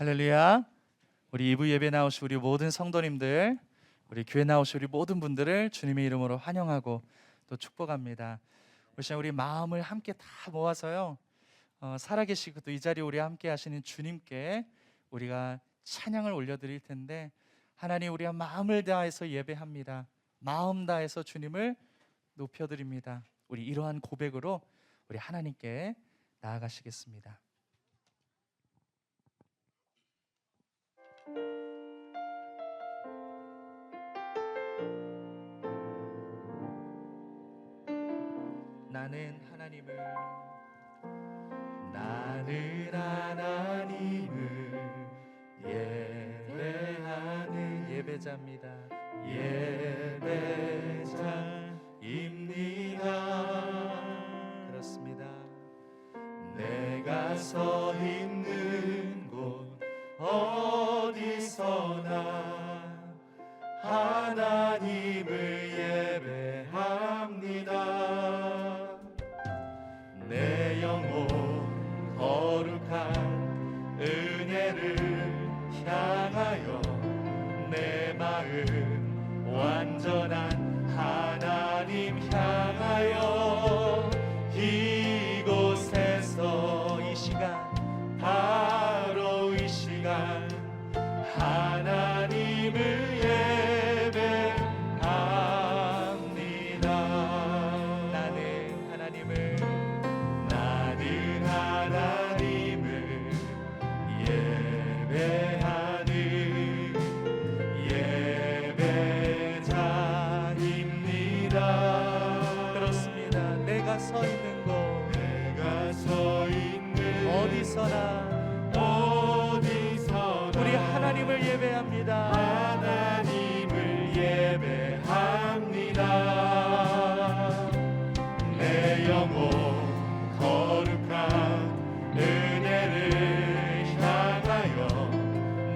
할렐루야. 우리 2부 예배 나오신 우리 모든 성도님들, 우리 교회 나오신 우리 모든 분들을 주님의 이름으로 환영하고 또 축복합니다. 우리 마음을 함께 다 모아서요, 살아계시고 또 이 자리에 우리 함께 하시는 주님께 우리가 찬양을 올려드릴 텐데, 하나님, 우리가 마음을 다해서 예배합니다. 마음 다해서 주님을 높여드립니다. 우리 이러한 고백으로 우리 하나님께 나아가시겠습니다. 나는 하나님을 예배하는 예배자입니다. 예배자입니다. 그렇습니다. 내가 서 있는 곳 어디서나 하나님을 예배합니다. 내 영혼 거룩한 은혜를 향하여 내 마음 완전한 하나님 향하여 이곳에서 이 시간, 바로 이 시간 하나님을 예배합니다. 나는 하나님을 예배하는 예배자입니다. 그렇습니다. 내가 서 있는 곳 어디서나 우리 하나님을 예배합니다. 하나님을 예배합니다. 내 영혼 거룩한 은혜를 향하여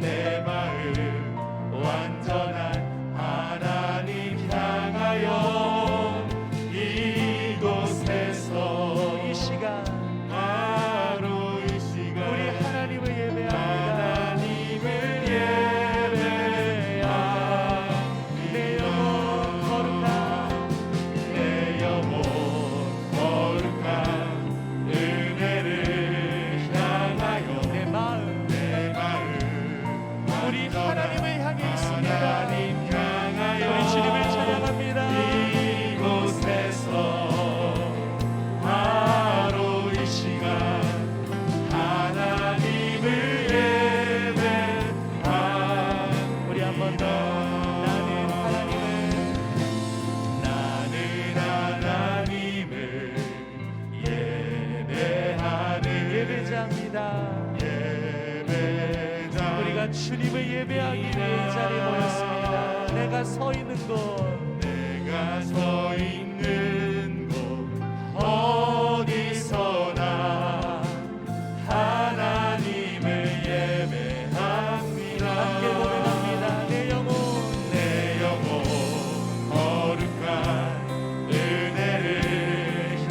내 마음 완전한 하나님 향하여 이곳에서 이 시간 바로 이 시간 우리 하나님을 예배합니다. 하나님을 예배합니다. 내 영혼 거룩한 내 영혼 거룩한 은혜를 향하여 내 마음 우리 하나님을 향해 있습니다. 하나님 향하여 우리 주님을 찬양합니다. 이곳에서 바로 이 시간 하나님을 예배합니다. 우리 한 번 더 나는 하나님을 예배하는 예배자입니다. 예배자 우리가 주님을 예배하기 위해 이 자리에 모였습니다. 내가 서 있는 곳 어디서나 하나님을 예배합니다. 함께 고백합니다. 내 영혼 거룩한 은혜를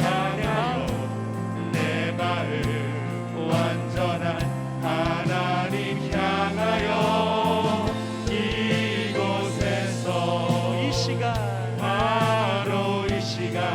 향하여 내 마음 완전한 하나님 향하여 이곳에서 이 시간 바로 이 시간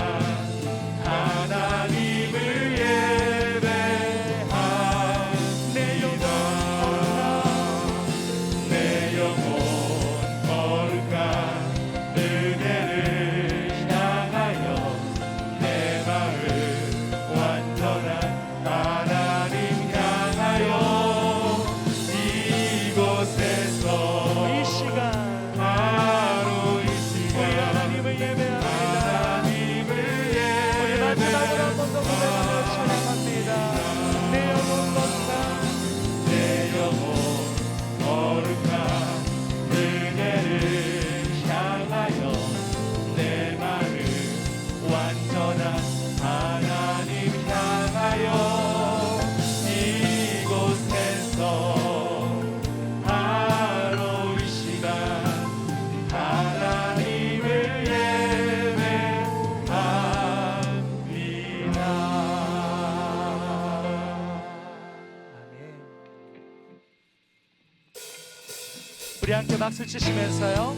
우리 함께 박수 치시면서요,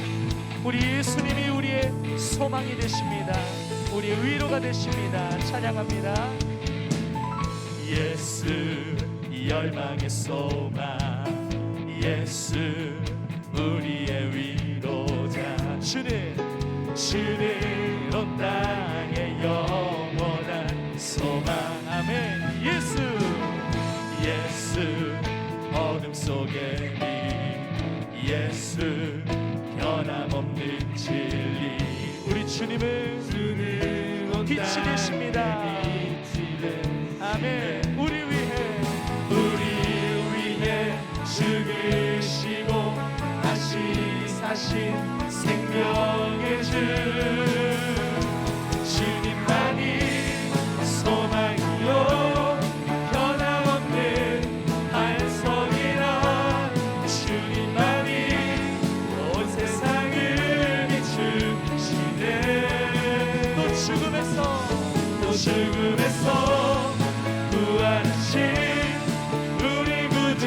우리 예수님이 우리의 소망이 되십니다. 우리의 위로가 되십니다. 찬양합니다. 예수 열망의 소망, 예수 우리의 위로자, 주는 온 땅의 영원한 소망. 아멘. 예수 어둠 속의 빛, 예수 변함없는 진리, 우리 주님은 온 빛이 땅의 되십니다. 빛이 되는 아멘. 우리 위해 죽으시고 다시 사신 생명의 주, 주님만이 소망이요 변함없는 안성이라, 주님만이 온 세상을 비추시네. 또 죽음에서 부활하신 우리 구주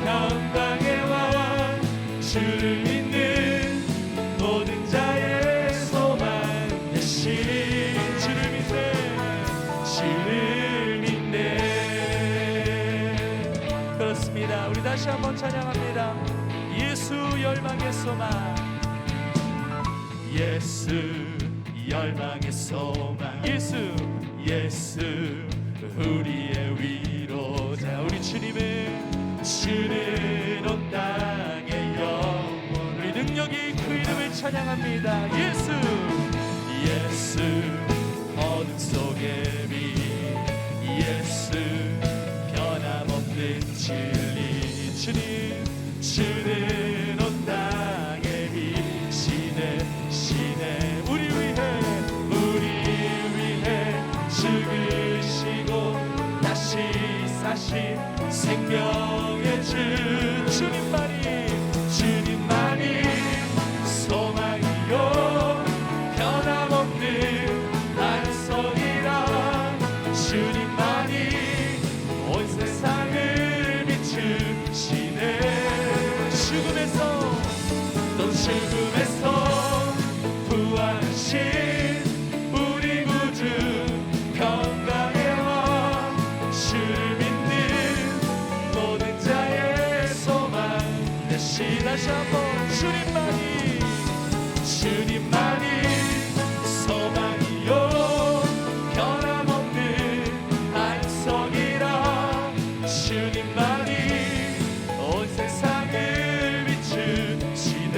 평강의 왕, 주를 믿는 모든 자의 소망 되신, 주를 믿네. 그렇습니다. 우리 다시 한번 찬양합니다. 예수 열망의 소망, 예수 열망의 소망, 예수 우리의 위로자, 우리 주는 온 땅의 영원, 우리 능력이 그 이름을 찬양합니다. 예수 어둠 속의 빛, 예수 변함없는 진리, 주는 온 땅의 빛이네. 우리 위해 죽으시고 다시 사신 생명의 주, 주님만이 소망이요 변함없는 안성이라, 주님만이 온 세상을 비추시네. 죽음에서 부활하신 우리 구주 평강의 왕, 주를 믿는 모든 자의 소망 되시. 다시 한번 주님만이 소망이요 변함없는 안성이라, 주님만이 온 세상을 비추시네.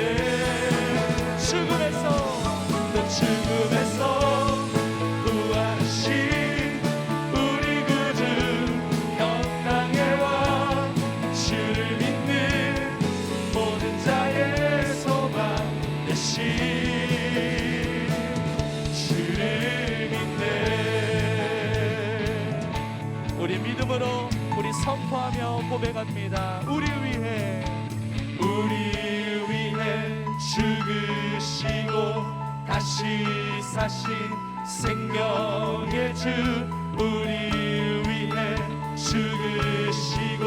죽음에서 부활하신 우리 구주 평강의 왕, 주를 믿는 모든 자의 소망 되신, 주를 믿네. 우리 믿음으로 우리 선포하며 고백합니다. 우리 위해 죽으시고 다시 사신 생명의 주, 우리 위해 죽으시고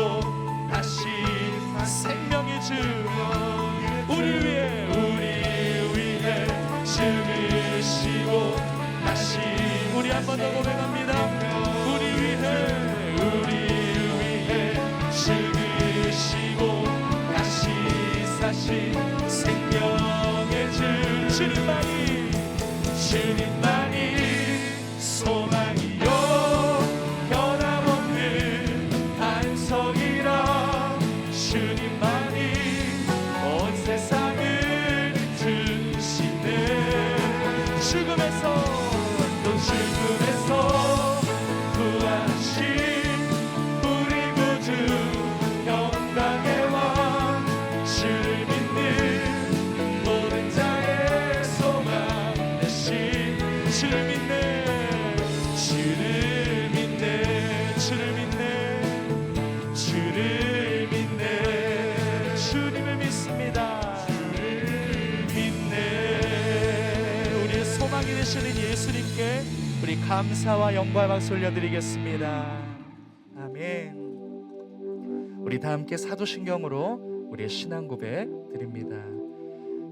다시 생명의 주, 우리 위해 죽으시고 다시, 우리 한 번 더 고백합니다. 우리 위해 죽으시고 다시 사신 생명의 주, 주님만이 소망이요 변함없는 안성이라, 주님만이 온 세상을 비추시네. 죽음에서 부활하신 우리 구주 평강의 왕, 주를 믿는 모든 자의 소망 되신, 주를 믿네. 주님을 믿습니다. 우리의 소망이 되시는 예수님께 우리 감사와 영광의 박수 올려드리겠습니다. 아멘. 우리 다 함께 사도신경으로 우리의 신앙 고백 드립니다.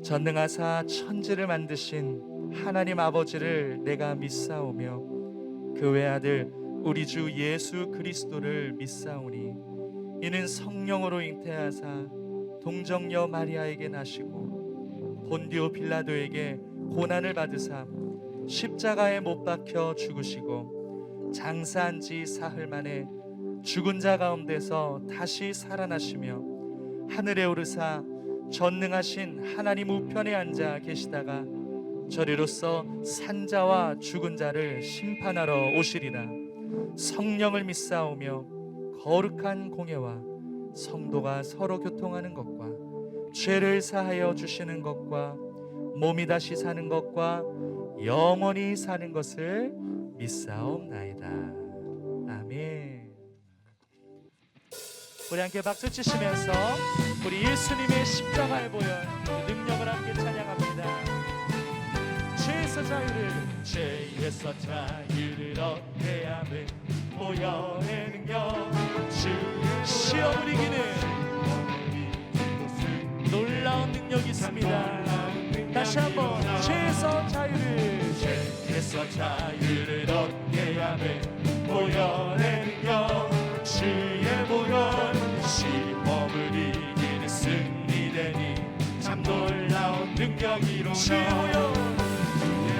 전능하사 천지를 만드신 하나님 아버지를 내가 믿사오며 그 외아들 우리 주 예수 그리스도를 믿사오니 이는 성령으로 잉태하사 동정녀 마리아에게 나시고 본디오 빌라도에게 고난을 받으사 십자가에 못 박혀 죽으시고 장사한 지 사흘 만에 죽은 자 가운데서 다시 살아나시며 하늘에 오르사 전능하신 하나님 우편에 앉아 계시다가 저리로서 산자와 죽은 자를 심판하러 오시리라. 성령을 믿사오며 거룩한 공예와 성도가 서로 교통하는 것과 죄를 사하여 주시는 것과 몸이 다시 사는 것과 영원히 사는 것을 믿사옵나이다. 아멘. 우리 함께 박수 치시면서 우리 예수님의 십자가에 보여 능력을 함께 찬양합니다. 죄에서 자유를 얻게 함을 보혈의 능력 시험을 이기는 놀라운 능력이 있습니다. 다시 한번 죄에서 자유를 얻게 함을 보혈의 능력 주의 보혈 시험을 이기는 승리되니 참 놀라운 능력이로다. 주의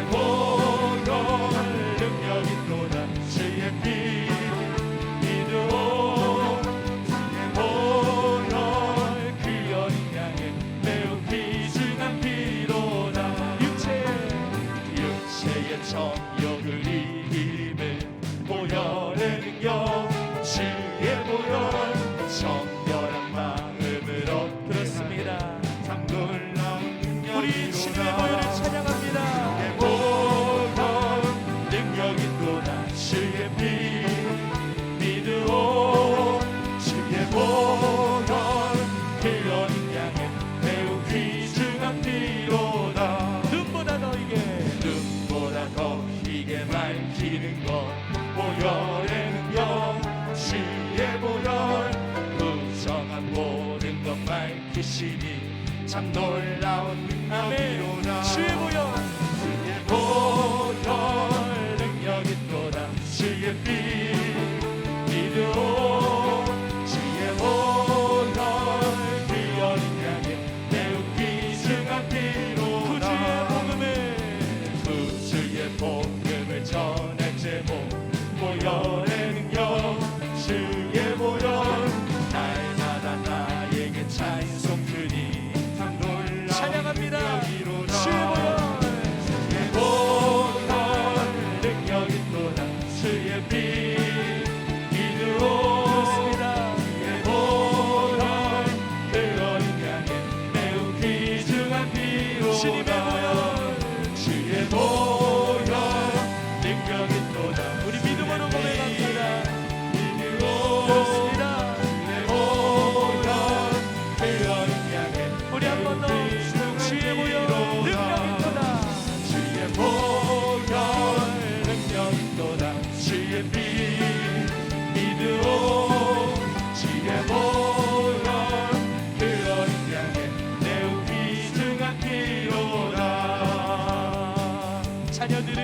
보혈 능력이 또다. 주의 피 믿으오 주의 보혈 그 어린 양의 매우 귀중한 피로다. 육체의 정욕을 이기는 보혈의 능력 주의 보혈 정결한 마음을 얻습니다. 참 놀라운 능력이로다. 우리 주의 보혈을 찬양합니다. 능력이 또다. 주의 피 믿으오 주의 보혈 그 어린 양의 매우 귀중한 피로다. 눈보다 더 희게 밝히는 것 보혈의 능력 주의 보혈 부정한 모든 것 밝히시니 참 놀라운 능력이로다. 주의 보혈 능력이 또다. 주의 피 믿으오 주의 보혈 그 어린 양의 매우 귀중한 피로다. 구주의 복음을 전할 제목 보혈의 능력 주의 보혈 날마다 나에게 찬송 드리 참 놀라운 찬양합니다. 능력이로다. 주의 보혈 능력이 또다. 주의 피 믿으오 주의 보혈 그 어린 양의 매우 귀중한 피로다. 주의 보혈 능력이 또다. 우리 믿음으로 고백합니다. 믿으오 주의 보혈 그 어린 양의 우리 한 번 더 주의 보혈 능력이 또다. 주의 보혈 능력이 또다. 주의 피 믿으오 주의 보혈 그 어린 양의 매우 귀중한 피로다. 자녀들은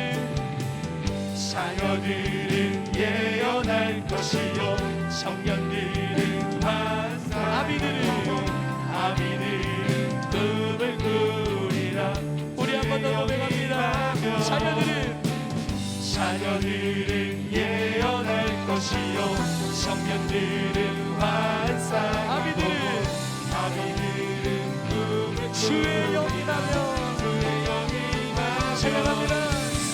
예언할 것이요 청년들은 환상 아비들은 꿈을 꾸리라. 우리 한 번 더 고백합니다. 자녀들은 예언할 것이요 청년들은 환상 아비들은 꿈을 주의 영이 나며 찬양합니다.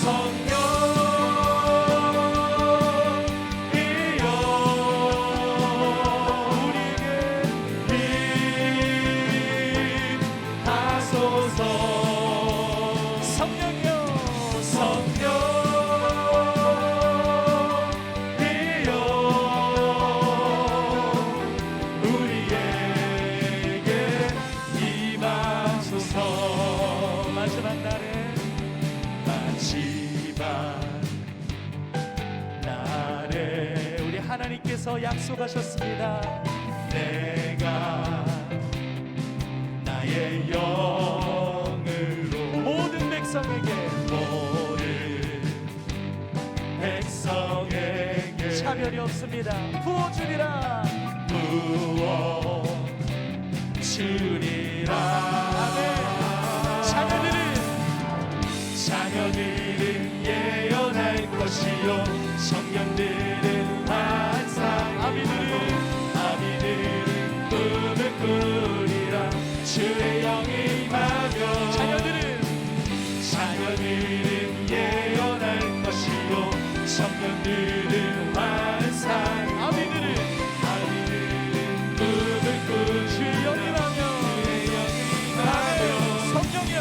성령 하나님께서 약속하셨습니다. 내가 부어주리라 부어주리라 부어주리라. 아멘. 자녀들은 예언할 것이요 청년들은 환상하고 아비들은 꿈을 꾸리라. 주의 영이 임하며 자녀들은 예언할 것이요 청년들은 환상 아비들은 꿈을 꾸리라. 주의 영이 임하며 성령이여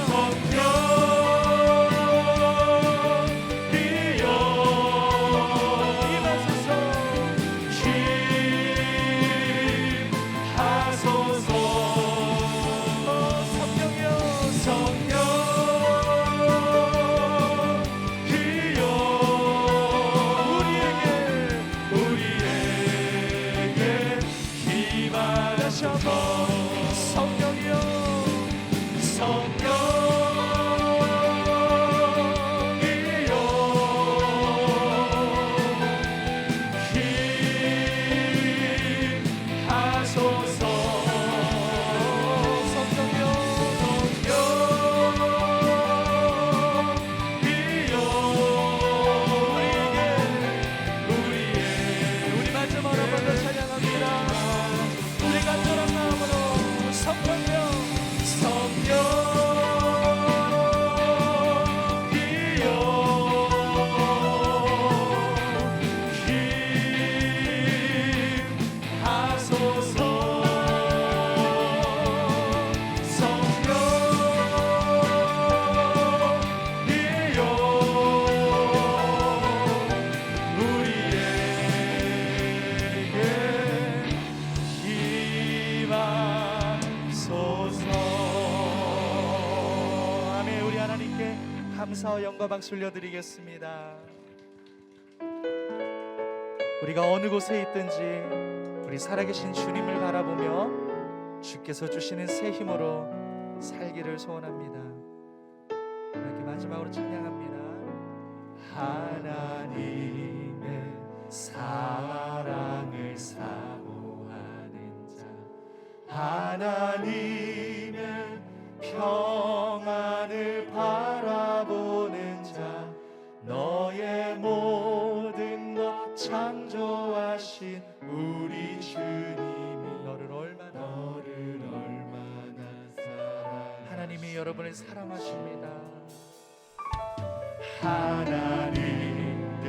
감사와 영광 박수 올려드리겠습니다. 우리가 어느 곳에 있든지 우리 살아계신 주님을 바라보며 주께서 주시는 새 힘으로 살기를 소원합니다. 이렇게 마지막으로 찬양합니다. 하나님의 사랑을 사모하는 자, 하나님의 평안을 바라보는 자, 너의 모든 것 창조하신 우리 주님이 너를 얼마나 하나님이 여러분을 사랑하십니다. 하나님께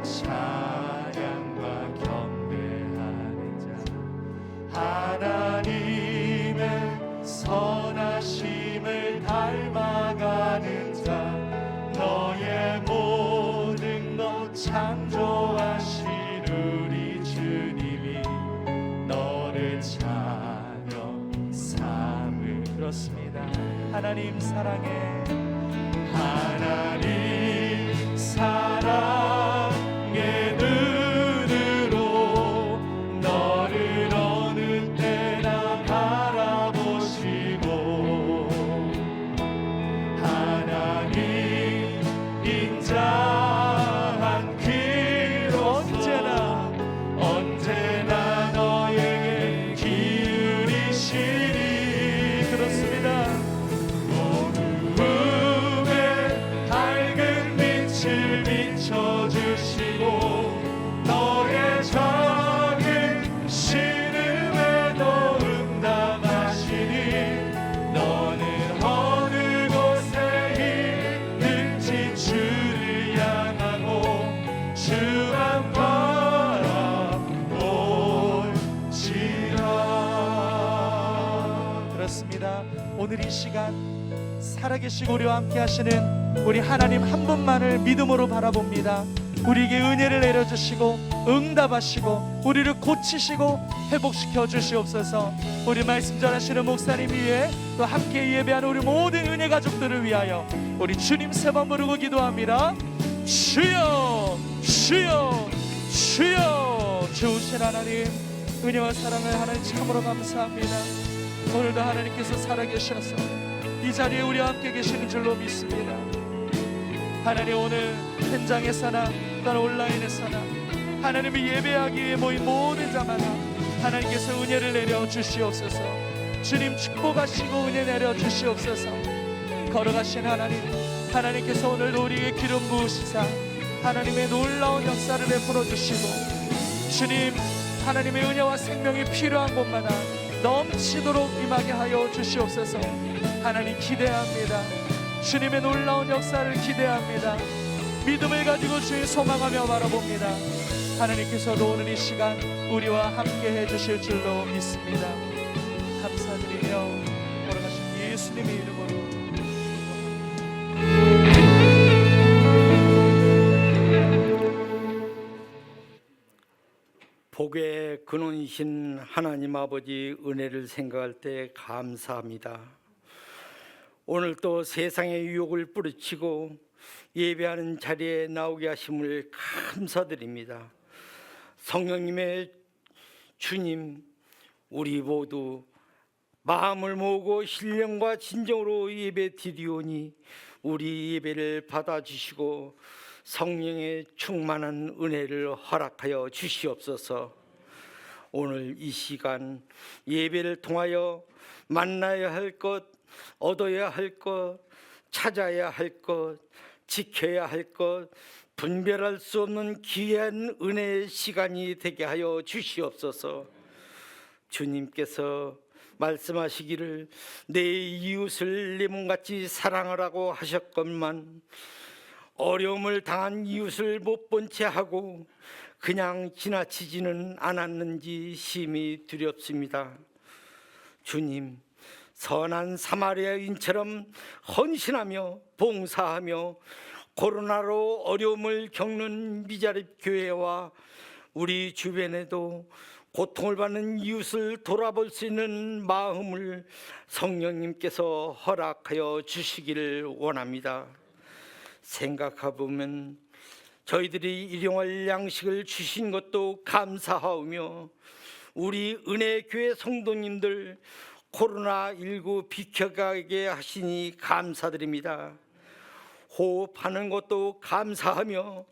찬양과 경배하는 자, 하나님의 선하심을 닮아가는 자, 너의 모든 것 창조하신 우리 주님이 너를 자녀 삼을. 그렇습니다. 하나님 사랑해, 하나님 사랑의 눈으로 너를 어느 때나 바라보시고, 하나님 인자한 귀로서 언제나 너에게 기울이시니. 그렇습니다. 비춰주시고 너의 작은 신음에도 응답하시니, 너는 어느 곳에 있는지 주를 향하고 주만 바라볼지라. 그렇습니다. 오늘 이 시간 살아계시고 우리와 함께 하시는 우리 하나님 한 분만을 믿음으로 바라봅니다. 우리에게 은혜를 내려주시고 응답하시고 우리를 고치시고 회복시켜 주시옵소서. 우리 말씀 전하시는 목사님 위해 또 함께 예배하는 우리 모든 은혜 가족들을 위하여 우리 주님 세 번 부르고 기도합니다. 주여 주여 주여. 주신 하나님, 은혜와 사랑을 하나님 참으로 감사합니다. 오늘도 하나님께서 살아계셔서 이 자리에 우리와 함께 계시는 줄로 믿습니다. 하나님, 오늘 현장에서나 또는 온라인에서나 하나님을 예배하기 위해 모인 모든 자마다 하나님께서 은혜를 내려 주시옵소서. 주님 축복하시고 은혜 내려 주시옵소서. 걸어가신 하나님, 하나님께서 오늘도 우리에게 기름 부으시사 하나님의 놀라운 역사를 베풀어 주시고, 주님 하나님의 은혜와 생명이 필요한 곳마다 넘치도록 임하게 하여 주시옵소서. 하나님 기대합니다. 주님의 놀라운 역사를 기대합니다. 믿음을 가지고 주의 소망하며 바라봅니다. 하나님께서도 오늘 이 시간 우리와 함께 해주실 줄로 믿습니다. 감사드리며 걸어가신 예수님의 이름으로 복의 근원이신 하나님 아버지 은혜를 생각할 때 감사합니다. 오늘 또 세상의 유혹을 뿌리치고 예배하는 자리에 나오게 하심을 감사드립니다. 성령님의 주님, 우리 모두 마음을 모으고 신령과 진정으로 예배 드리오니 우리 예배를 받아주시고 성령의 충만한 은혜를 허락하여 주시옵소서. 오늘 이 시간 예배를 통하여 만나야 할 것, 얻어야 할 것, 찾아야 할 것, 지켜야 할 것, 분별할 수 없는 귀한 은혜의 시간이 되게 하여 주시옵소서. 주님께서 말씀하시기를 내 이웃을 내 몸같이 사랑하라고 하셨건만 어려움을 당한 이웃을 못 본 채 하고 그냥 지나치지는 않았는지 심히 두렵습니다. 주님, 선한 사마리아인처럼 헌신하며 봉사하며 코로나로 어려움을 겪는 미자립 교회와 우리 주변에도 고통을 받는 이웃을 돌아볼 수 있는 마음을 성령님께서 허락하여 주시기를 원합니다. 생각해보면 저희들이 일용할 양식을 주신 것도 감사하오며 우리 은혜교회 성도님들 코로나19 비켜가게 하시니 감사드립니다. 호흡하는 것도 감사하며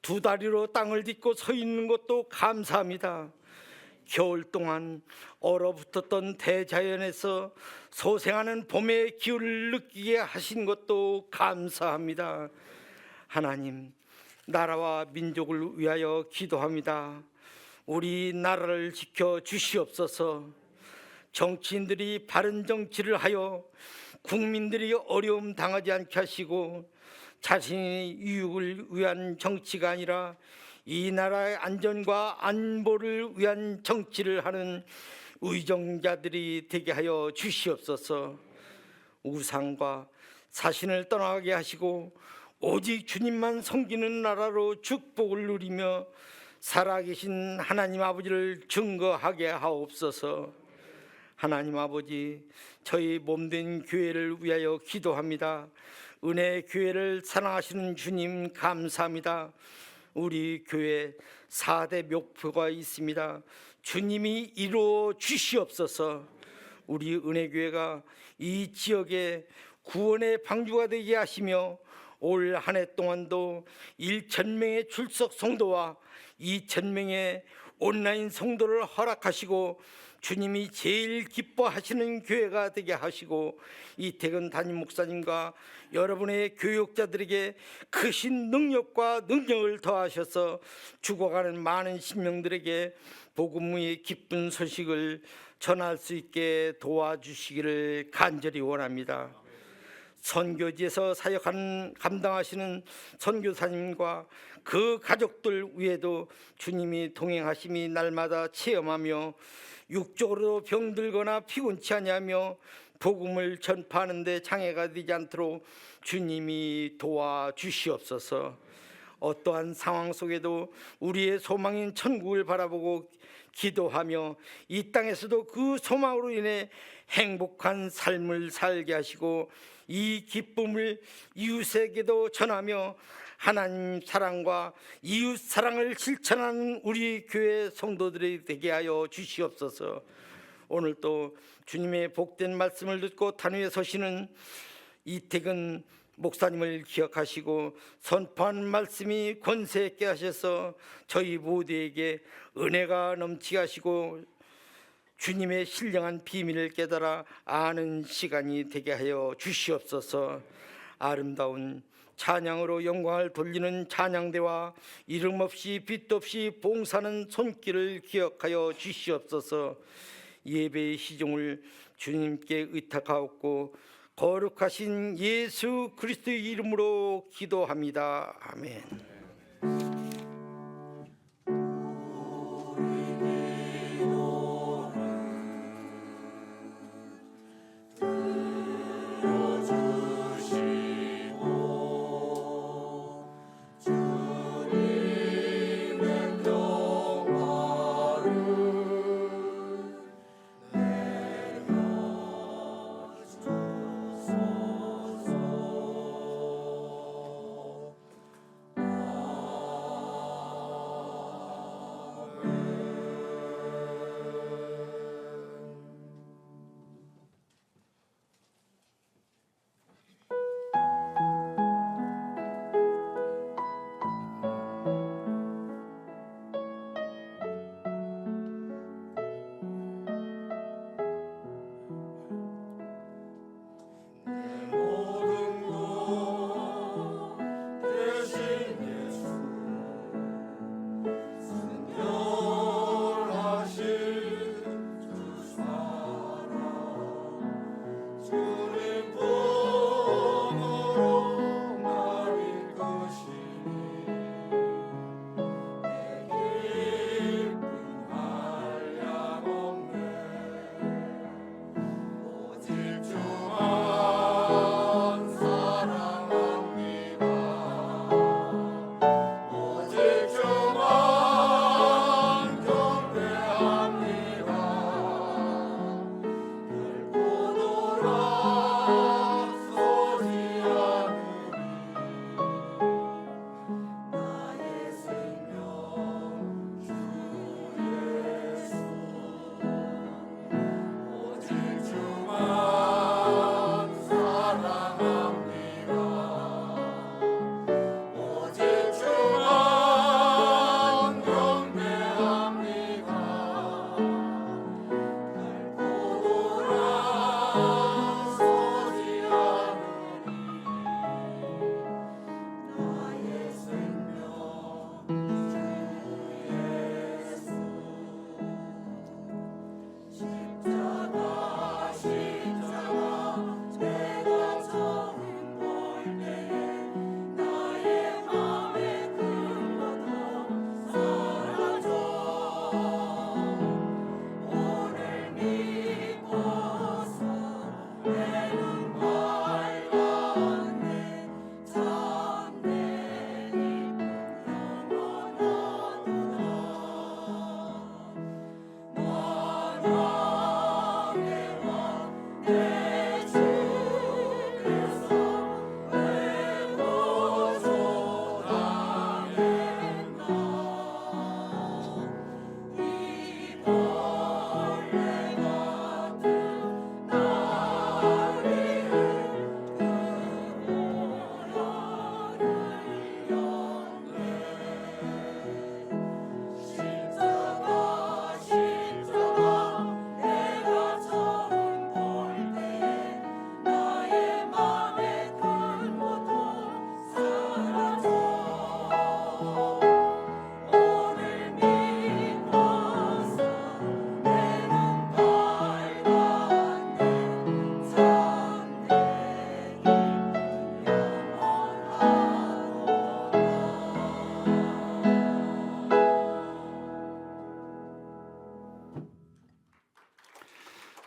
두 다리로 땅을 딛고 서 있는 것도 감사합니다. 겨울 동안 얼어붙었던 대자연에서 소생하는 봄의 기운을 느끼게 하신 것도 감사합니다. 하나님, 나라와 민족을 위하여 기도합니다. 우리 나라를 지켜 주시옵소서. 정치인들이 바른 정치를 하여 국민들이 어려움 당하지 않게 하시고 자신의 이익을 위한 정치가 아니라 이 나라의 안전과 안보를 위한 정치를 하는 의정자들이 되게 하여 주시옵소서. 우상과 사신을 떠나게 하시고 오직 주님만 섬기는 나라로 축복을 누리며 살아계신 하나님 아버지를 증거하게 하옵소서. 하나님 아버지, 저희 몸된 교회를 위하여 기도합니다. 은혜 교회를 사랑하시는 주님 감사합니다. 우리 교회 4대 목표가 있습니다. 주님이 이루어 주시옵소서. 우리 은혜교회가 이 지역에 구원의 방주가 되게 하시며 올 한 해 동안도 1,000명의 출석 성도와 2,000명의 온라인 성도를 허락하시고 주님이 제일 기뻐하시는 교회가 되게 하시고 이태근 담임 목사님과 여러분의 교육자들에게 크신 능력과 능력을 더하셔서 죽어가는 많은 신명들에게 복음의 기쁜 소식을 전할 수 있게 도와주시기를 간절히 원합니다. 선교지에서 사역하는 감당하시는 선교사님과 그 가족들 위에도 주님이 동행하심이 날마다 체험하며 육적으로 병들거나 피곤치 아니하며 복음을 전파하는 데 장애가 되지 않도록 주님이 도와주시옵소서. 어떠한 상황 속에도 우리의 소망인 천국을 바라보고 기도하며 이 땅에서도 그 소망으로 인해 행복한 삶을 살게 하시고 이 기쁨을 이웃에게도 전하며 하나님 사랑과 이웃 사랑을 실천하는 우리 교회 성도들이 되게 하여 주시옵소서. 오늘 또 주님의 복된 말씀을 듣고 단위에 서시는 이태근 목사님을 기억하시고 선포한 말씀이 권세 있게 하셔서 저희 모두에게 은혜가 넘치게 하시고 주님의 신령한 비밀을 깨달아 아는 시간이 되게 하여 주시옵소서. 아름다운 찬양으로 영광을 돌리는 찬양대와 이름 없이 빛 없이 봉사하는 손길을 기억하여 주시옵소서. 예배의 시종을 주님께 의탁하옵고 거룩하신 예수 그리스도의 이름으로 기도합니다. 아멘.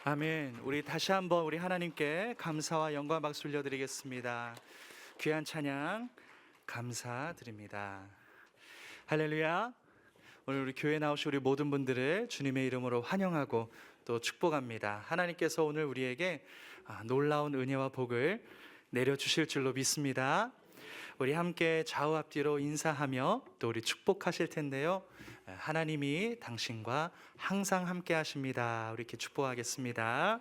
아멘. 우리 다시 한번 우리 하나님께 감사와 영광 박수 올려드리겠습니다. 귀한 찬양 감사드립니다. 할렐루야. 오늘 우리 교회 나오신 우리 모든 분들을 주님의 이름으로 환영하고 또 축복합니다. 하나님께서 오늘 우리에게 놀라운 은혜와 복을 내려주실 줄로 믿습니다. 우리 함께 좌우 앞뒤로 인사하며 또 우리 축복하실 텐데요. 하나님이 당신과 항상 함께 하십니다. 우리 이렇게 축복하겠습니다.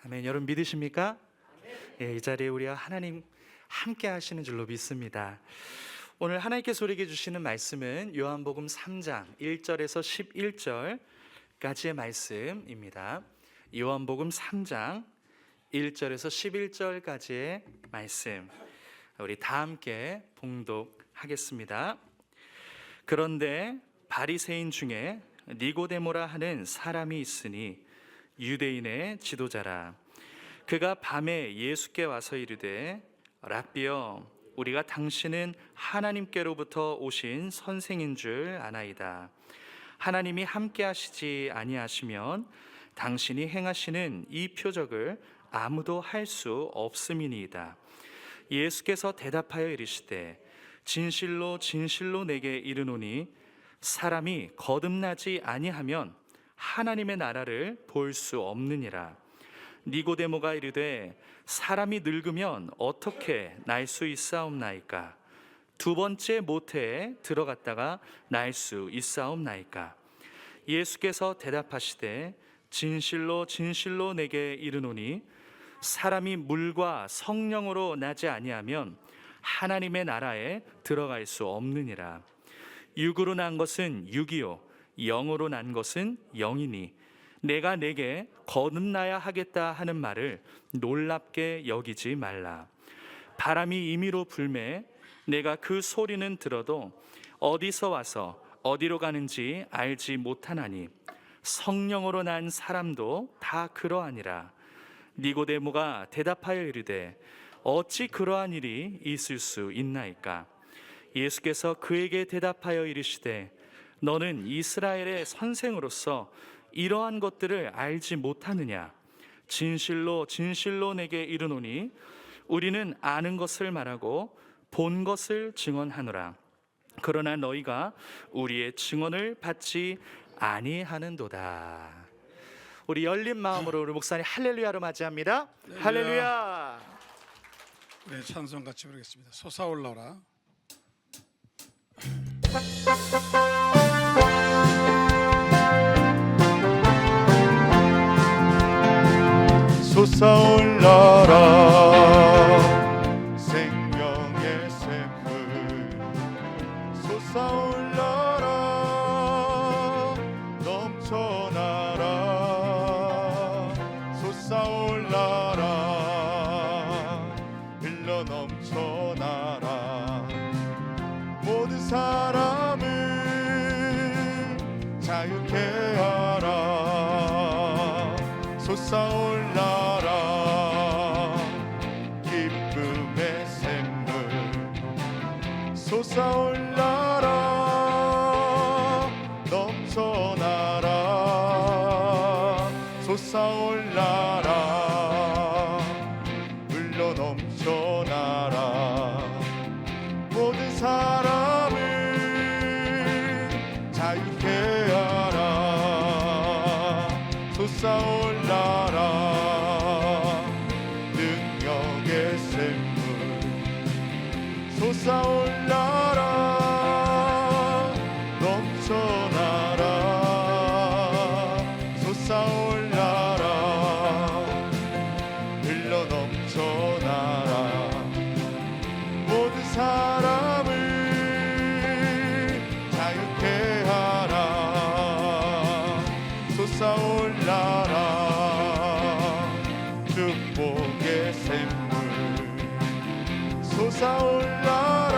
아멘. 여러분 믿으십니까? 예, 이 자리에 우리와 하나님 함께 하시는 줄로 믿습니다. 오늘 하나님께서 우리에게 주시는 말씀은 요한복음 3장 1절에서 11절까지의 말씀입니다. 요한복음 3장 1절에서 11절까지의 말씀, 우리 다 함께 봉독하겠습니다. 그런데 바리새인 중에 니고데모라 하는 사람이 있으니 유대인의 지도자라. 그가 밤에 예수께 와서 이르되 랍비여, 우리가 당신은 하나님께로부터 오신 선생인 줄 아나이다. 하나님이 함께 하시지 아니하시면 당신이 행하시는 이 표적을 아무도 할 수 없음이니이다. 예수께서 대답하여 이르시되 진실로 진실로 내게 이르노니 사람이 거듭나지 아니하면 하나님의 나라를 볼 수 없느니라. 니고데모가 이르되 사람이 늙으면 어떻게 날 수 있사옵나이까? 두 번째 모태에 들어갔다가 날 수 있사옵나이까? 예수께서 대답하시되 진실로 진실로 내게 이르노니 사람이 물과 성령으로 나지 아니하면 하나님의 나라에 들어갈 수 없느니라. 육으로 난 것은 육이요 영으로 난 것은 영이니 내가 내게 거듭나야 하겠다 하는 말을 놀랍게 여기지 말라. 바람이 임의로 불매 내가 그 소리는 들어도 어디서 와서 어디로 가는지 알지 못하나니 성령으로 난 사람도 다 그러하니라. 니고데모가 대답하여 이르되 어찌 그러한 일이 있을 수 있나이까? 예수께서 그에게 대답하여 이르시되 너는 이스라엘의 선생으로서 이러한 것들을 알지 못하느냐? 진실로 진실로 내게 이르노니 우리는 아는 것을 말하고 본 것을 증언하노라. 그러나 너희가 우리의 증언을 받지 아니하는도다. 우리 열린 마음으로 우리 목사님 할렐루야로 맞이합니다. 할렐루야. 네, 찬송 같이 부르겠습니다. 솟아올라라. 솟아올라라 생명의 샘물 솟아올라라 넘쳐나라 솟아올라라 흘러 넘쳐나라 모든 사람을 자유케 하라 솟아올라라 기쁨의 샘물 솟아올라라 넘쳐나라 솟아올라라 흘러 넘쳐나라 모든 사람을 자유케 하라 솟아올라라 능력의 샘물 솟아올라라 넘쳐나라 솟아올라라 흘러 넘쳐나라 모든 사람을 자유케 하라 솟아올라라 축복의 샘물 솟아올라라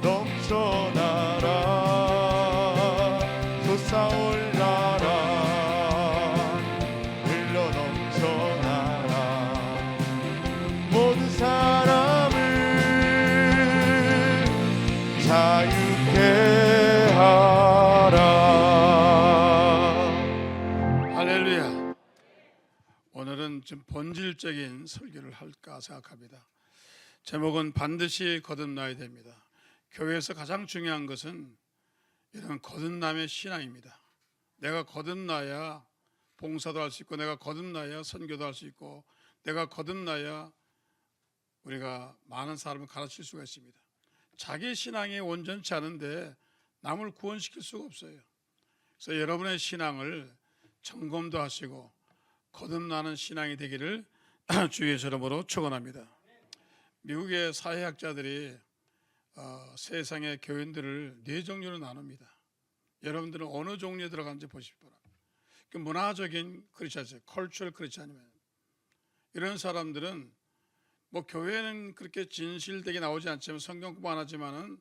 넘쳐나라 솟아올라라 흘러 넘쳐나라 모든 사람을 자유케 하라. 할렐루야. 오늘은 좀 본질적인 설교를 할까 생각합니다. 제목은 반드시 거듭나야 됩니다. 교회에서 가장 중요한 것은 이런 거듭남의 신앙입니다. 내가 거듭나야 봉사도 할 수 있고, 내가 거듭나야 선교도 할 수 있고, 내가 거듭나야 우리가 많은 사람을 가르칠 수가 있습니다. 자기 신앙이 온전치 않은데 남을 구원시킬 수가 없어요. 그래서 여러분의 신앙을 점검도 하시고 거듭나는 신앙이 되기를 주의 이름으로 축원합니다. 미국의 사회학자들이 세상의 교인들을 네 종류로 나눕니다. 여러분들은 어느 종류에 들어가는지 보시기 바랍니다. 그 문화적인 크리스찬, 컬처럴 크리스찬이면 이런 사람들은 뭐 교회는 그렇게 진실되게 나오지 않지만 성경 공부 안 하지만은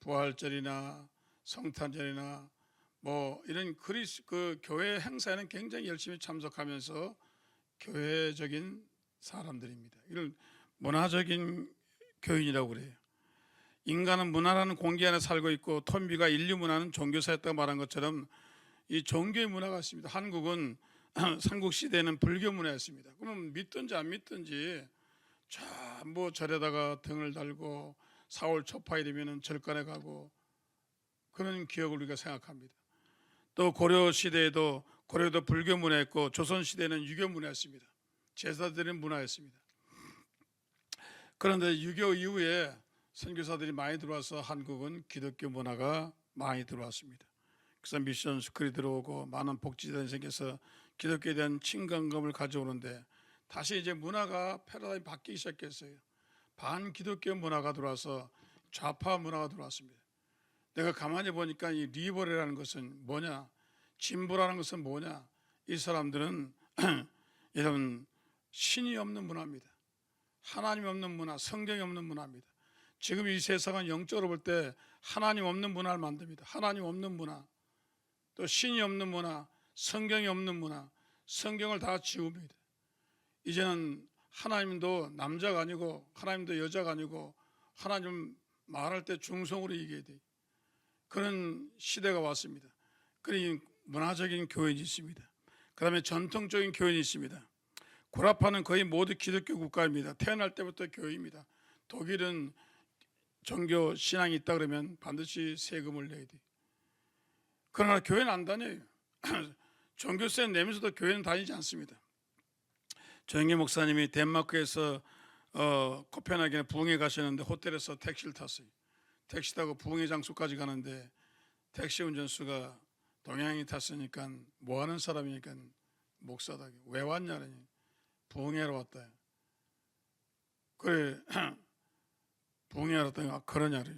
부활절이나 성탄절이나 뭐 이런 그 교회 행사에는 굉장히 열심히 참석하면서 교회적인 사람들입니다. 이걸 문화적인 교인이라고 그래요. 인간은 문화라는 공기 안에 살고 있고 톤비가 인류 문화는 종교사였다고 말한 것처럼 이 종교의 문화가 있습니다. 한국은 삼국시대에는 불교 문화였습니다. 그러면 믿든지 안 믿든지 전부 절에다가 등을 달고 4월 초파이 되면 절간에 가고 그런 기억을 우리가 생각합니다. 또 고려 시대에도 불교 문화였고 조선 시대는 유교 문화였습니다. 제사 드리는 문화였습니다. 그런데 유교 이후에 선교사들이 많이 들어와서 한국은 기독교 문화가 많이 들어왔습니다. 그래서 미션 스쿨이 들어오고 많은 복지단이 생겨서 기독교에 대한 친근감을 가져오는데 다시 이제 문화가 패러다임이 바뀌기 시작했어요. 반기독교 문화가 들어와서 좌파 문화가 들어왔습니다. 내가 가만히 보니까 이 리버럴이라는 것은 뭐냐, 진보라는 것은 뭐냐, 이 사람들은 여러분 신이 없는 문화입니다. 하나님 없는 문화, 성경이 없는 문화입니다. 지금 이 세상은 영적으로 볼 때 하나님 없는 문화를 만듭니다. 하나님 없는 문화, 또 신이 없는 문화, 성경이 없는 문화, 성경을 다 지웁니다. 이제는 하나님도 남자가 아니고 하나님도 여자가 아니고 하나님 말할 때 중성으로 얘기해야 돼. 그런 시대가 왔습니다. 그러니 문화적인 교인이 있습니다. 그 다음에 전통적인 교인이 있습니다. 구라파는 거의 모두 기독교 국가입니다. 태어날 때부터 교회입니다. 독일은 종교 신앙이 있다 그러면 반드시 세금을 내야 돼. 그러나 교회는 안 다녀요. 종교세 내면서도 교회는 다니지 않습니다. 조영기 목사님이 덴마크에서 코펜하겐에 부흥회 가시는데 호텔에서 택시를 탔어요. 택시 타고 부흥회 장소까지 가는데 택시 운전수가 동양인이 탔으니까 뭐 하는 사람이니까 목사다. 왜 왔냐니 부흥회로 왔다. 그래 부흥회로 왔더니 그러냐래.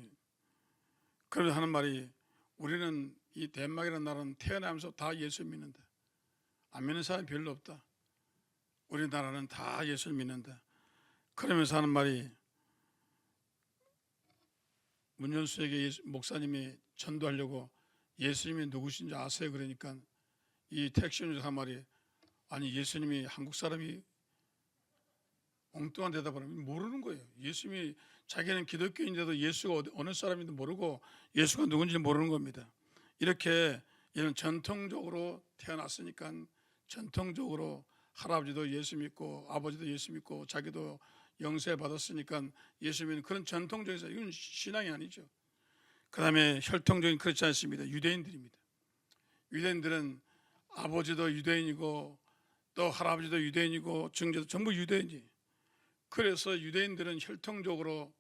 그래 하는 말이 우리는 이 덴마크라는 나라는 태어나면서 다 예수 믿는다. 안 믿는 사람이 별로 없다. 우리나라는 다 예수를 믿는다. 그러면서 하는 말이 문현수에게 목사님이 전도하려고 예수님이 누구신지 아세요? 그러니까 이 택시 운전사 한 말이 아니 예수님이 한국 사람이 엉뚱한 대답을 하면 모르는 거예요. 예수님이 자기는 기독교인데도 예수가 어느 사람인지 모르고 예수가 누군지 모르는 겁니다. 이렇게 이런 전통적으로 태어났으니까 전통적으로 할아버지도 예수 믿고 아버지도 예수 믿고 자기도 영세 받았으니까 예수 믿는 그런 전통적인 이건 신앙이 아니죠. 그 다음에 혈통적인 그렇지 않습니다. 유대인들입니다. 유대인들은 아버지도 유대인이고 또 할아버지도 유대인이고 증조도 전부 유대인이. 그래서 유대인들은 혈통적으로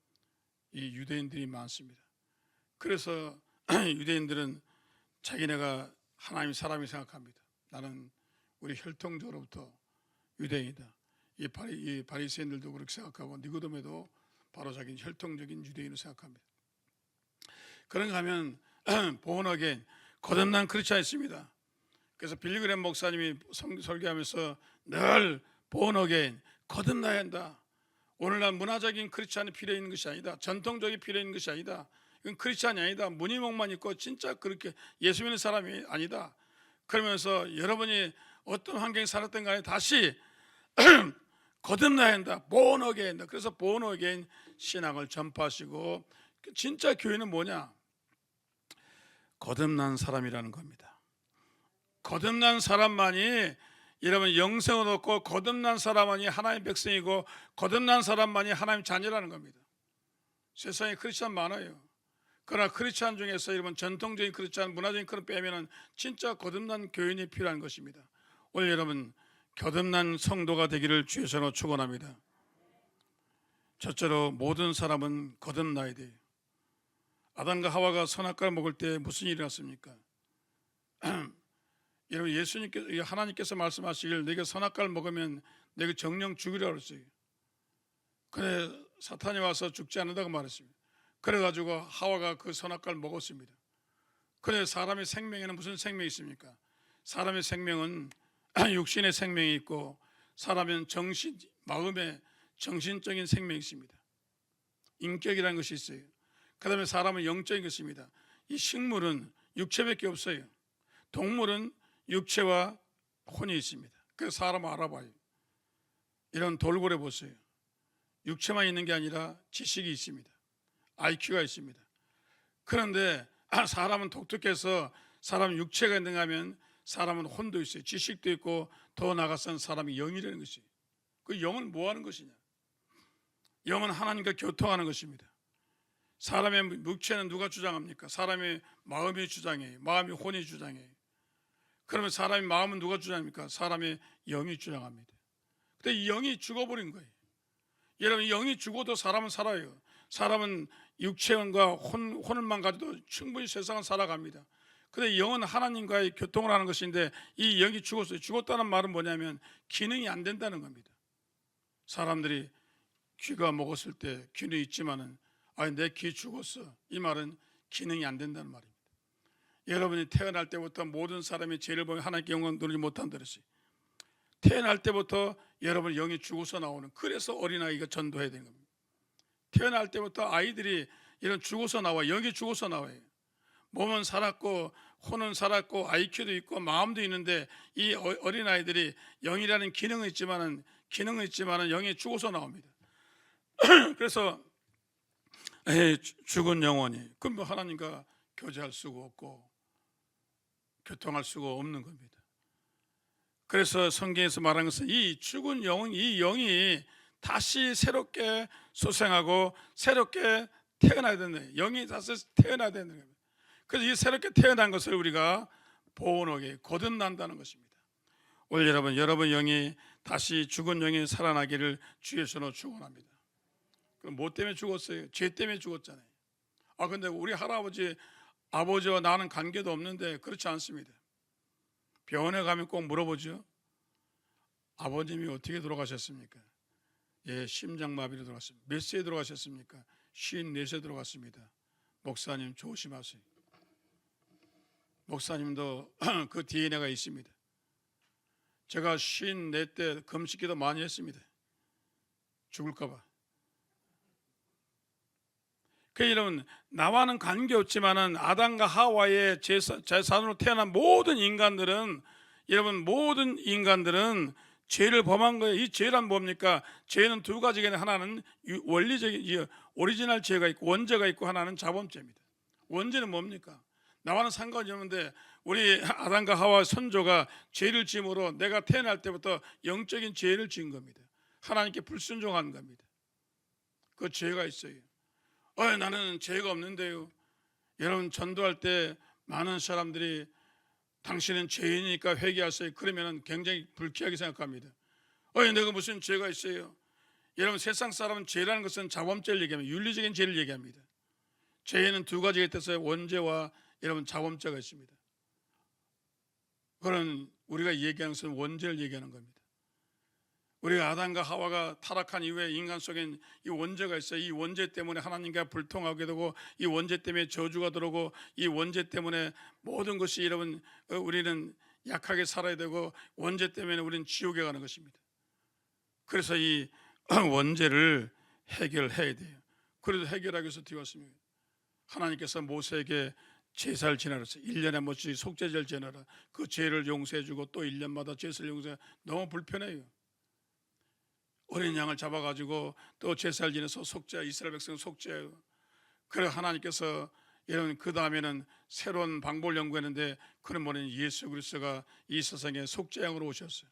이 유대인들이 많습니다. 그래서 유대인들은 자기네가 하나님 사람이 생각합니다. 나는 우리 혈통적으로부터 유대인이다. 이 바리새인들도 그렇게 생각하고 니고데모도 바로 자기는 혈통적인 유대인으로 생각합니다. 그런가 하면 본어겐 거듭난 크리스찬이 있습니다. 그래서 빌리그램 목사님이 설교하면서 늘 본어겐 거듭나야 한다. 오늘날 문화적인 크리스찬이 필요 있는 것이 아니다. 전통적이 필요 있는 것이 아니다. 이건 크리스찬이 아니다. 무늬목만 있고 진짜 그렇게 예수 믿는 사람이 아니다. 그러면서 여러분이 어떤 환경에 살았던 간에 다시 거듭나야 한다. born again. 그래서 born again 신앙을 전파하시고 진짜 교회는 뭐냐? 거듭난 사람이라는 겁니다. 거듭난 사람만이 여러분 영생을 얻고 거듭난 사람만이 하나님의 백성이고 거듭난 사람만이 하나님의 자녀라는 겁니다. 세상에 크리스찬 많아요. 그러나 크리스찬 중에서 여러분 전통적인 크리스찬, 문화적인 그런 빼면은 진짜 거듭난 교인이 필요한 것입니다. 오늘 여러분 거듭난 성도가 되기를 주의 이름으로 축원합니다. 첫째로 모든 사람은 거듭나야 돼요. 아담과 하와가 선악과를 먹을 때 무슨 일이 났습니까? 여러분 예수님께서 하나님께서 말씀하시길 내가 선악과를 먹으면 내가 정령 죽으리라 그랬어요. 그래 사탄이 와서 죽지 않는다고 말했습니다. 그래가지고 하와가 그 선악과를 먹었습니다. 그래 사람의 생명에는 무슨 생명이 있습니까? 사람의 생명은 육신의 생명이 있고 사람은 정신, 마음의 정신적인 생명이 있습니다. 인격이라는 것이 있어요. 그 다음에 사람은 영적인 것입니다. 이 식물은 육체밖에 없어요. 동물은 육체와 혼이 있습니다. 그래서 사람을 알아봐요. 이런 돌고래 보세요. 육체만 있는 게 아니라 지식이 있습니다. IQ가 있습니다. 그런데 사람은 독특해서 사람 육체가 있는가 하면 사람은 혼도 있어요. 지식도 있고 더 나아가서는 사람이 영이라는 것이에요. 그 영은 뭐 하는 것이냐? 영은 하나님과 교통하는 것입니다. 사람의 육체는 누가 주장합니까? 사람의 마음이 주장해요. 마음이 혼이 주장해요. 그러면 사람의 마음은 누가 주장합니까? 사람의 영이 주장합니다. 근데 이 영이 죽어버린 거예요. 여러분 영이 죽어도 사람은 살아요. 사람은 육체와 혼을만 가져도 충분히 세상을 살아갑니다. 근데 영은 하나님과의 교통을 하는 것인데 이 영이 죽었어요. 죽었다는 말은 뭐냐면 기능이 안 된다는 겁니다. 사람들이 귀가 먹었을 때 귀는 있지만은 내 귀 죽었어. 이 말은 기능이 안 된다는 말입니다. 여러분이 태어날 때부터 모든 사람이 죄를 보면 하나님께 영광 돌리지 못한다 그랬어요. 태어날 때부터 여러분 영이 죽어서 나오는, 그래서 어린아이가 전도해야 되는 겁니다. 태어날 때부터 아이들이 이런 죽어서 나와, 영이 죽어서 나와요. 몸은 살았고 혼은 살았고 IQ도 있고 마음도 있는데 이 어린아이들이 영이라는 기능은 있지만은 영이 죽어서 나옵니다. 그래서 죽은 영혼이 그럼 뭐 하나님과 교제할 수가 없고 교통할 수가 없는 겁니다. 그래서 성경에서 말한 것은 이 죽은 영은, 이 영이 다시 새롭게 소생하고 새롭게 태어나야 된다. 영이 다시 태어나야 된다는 겁니다. 그래서 이 새롭게 태어난 것을 우리가 보온하게 거듭난다는 것입니다. 오늘 여러분 영이 다시 죽은 영이 살아나기를 주의 손으로 축원합니다. 그럼 뭐 때문에 죽었어요? 죄 때문에 죽었잖아요. 근데 우리 할아버지 아버지와 나는 관계도 없는데 그렇지 않습니다. 병원에 가면 꼭 물어보죠. 아버님이 어떻게 돌아가셨습니까? 심장마비로 돌아갔습니다. 몇 세에 돌아가셨습니까? 54세 돌아갔습니다. 목사님 조심하세요. 목사님도 그 DNA가 있습니다. 제가 54때 금식기도 많이 했습니다. 죽을까 봐. 여러분 나와는 관계없지만은 아담과 하와의 제사으로 태어난 모든 인간들은 죄를 범한 거예요. 이 죄란 뭡니까? 죄는 두 가지가 하나는 원리적인 오리지널 죄가 있고 원죄가 있고 하나는 자범죄입니다. 원죄는 뭡니까? 나와는 상관이 없는데 우리 아담과 하와 선조가 죄를 지음으로 내가 태어날 때부터 영적인 죄를 지은 겁니다. 하나님께 불순종한 겁니다. 그 죄가 있어요. 나는 죄가 없는데요. 여러분 전도할 때 많은 사람들이 당신은 죄인이니까 회개하세요. 그러면 굉장히 불쾌하게 생각합니다. 내가 무슨 죄가 있어요? 여러분 세상 사람은 죄라는 것은 자범죄를 얘기합니다. 윤리적인 죄를 얘기합니다. 죄에는 두 가지가 있어서 원죄와 여러분 자범죄가 있습니다. 그런 우리가 얘기하는 것은 원죄를 얘기하는 겁니다. 우리가 아담과 하와가 타락한 이후에 인간 속엔 이 원죄가 있어요. 이 원죄 때문에 하나님과 불통하게 되고 이 원죄 때문에 저주가 들어오고 이 원죄 때문에 모든 것이 여러분 우리는 약하게 살아야 되고 원죄 때문에 우리는 지옥에 가는 것입니다. 그래서 이 원죄를 해결해야 돼요. 그래도 해결하기 위해서 어떻게 왔습니까? 하나님께서 모세에게 제사를 지내라. 1년에 한 번씩 속죄제를 지내라. 그 죄를 용서해주고 또 1년마다 제사를 용서해. 너무 불편해요. 어린 양을 잡아가지고 또 제사를 지내서 이스라엘 백성 속죄해요. 그래 하나님께서 여러분 그 다음에는 새로운 방법을 연구했는데 그런 분은 예수 그리스도가 이 세상에 속죄양으로 오셨어요.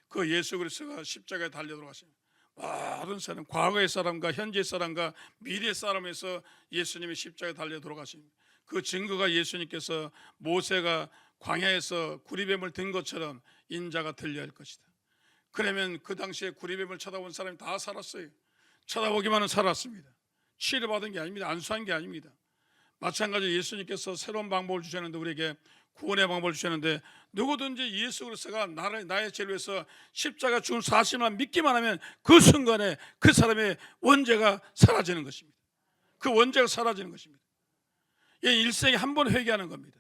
그 예수 그리스도가 십자가에 달려 들어가십니다. 모든 사람, 과거의 사람과 현재의 사람과 미래의 사람에서 예수님이 십자가에 달려 들어가십니다. 그 증거가 예수님께서 모세가 광야에서 구리뱀을 든 것처럼 인자가 들려야 할 것이다. 그러면 그 당시에 구리뱀을 쳐다본 사람이 다 살았어요. 쳐다보기만은 살았습니다. 치료받은 게 아닙니다. 안수한 게 아닙니다. 마찬가지로 예수님께서 새로운 방법을 주셨는데 우리에게 구원의 방법을 주셨는데 누구든지 예수 그리스도가 나의 죄를 위해서 십자가 죽은 사실만 믿기만 하면 그 순간에 그 사람의 원죄가 사라지는 것입니다. 그 원죄가 사라지는 것입니다. 이 일생에 한 번 회개하는 겁니다.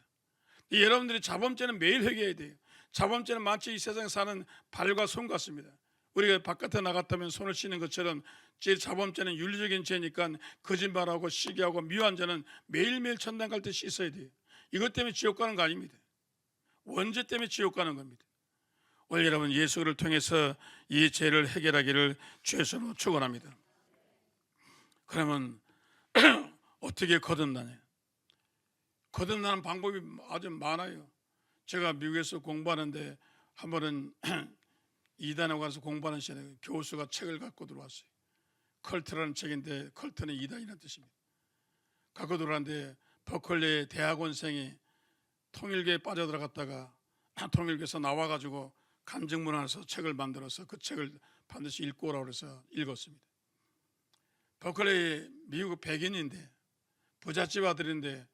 여러분들이 자범죄는 매일 회개해야 돼요. 자범죄는 마치 이 세상에 사는 발과 손 같습니다. 우리가 바깥에 나갔다면 손을 씻는 것처럼 제 자범죄는 윤리적인 죄니까 거짓말하고 시기하고 미워한 죄는 매일매일 천당 갈 때 씻어야 돼요. 이것 때문에 지옥 가는 거 아닙니다. 원죄 때문에 지옥 가는 겁니다. 오늘 여러분 예수를 통해서 이 죄를 해결하기를 주의 손으로 축원합니다. 그러면 어떻게 거듭나냐? 거듭나는 방법이 아주 많아요. 제가 미국에서 공부하는데 한 번은 이단에 가서 공부하는 시간에 교수가 책을 갖고 들어왔어요. 컬트라는 책인데 컬트는 이단이라는 뜻입니다. 갖고 들어왔는데 버클리 대학원생이 통일교에 빠져들어갔다가 통일교에서 나와가지고 간증문안에서 책을 만들어서 그 책을 반드시 읽고 오라고 해서 읽었습니다. 버클리 미국 백인인데 부잣집 아들인데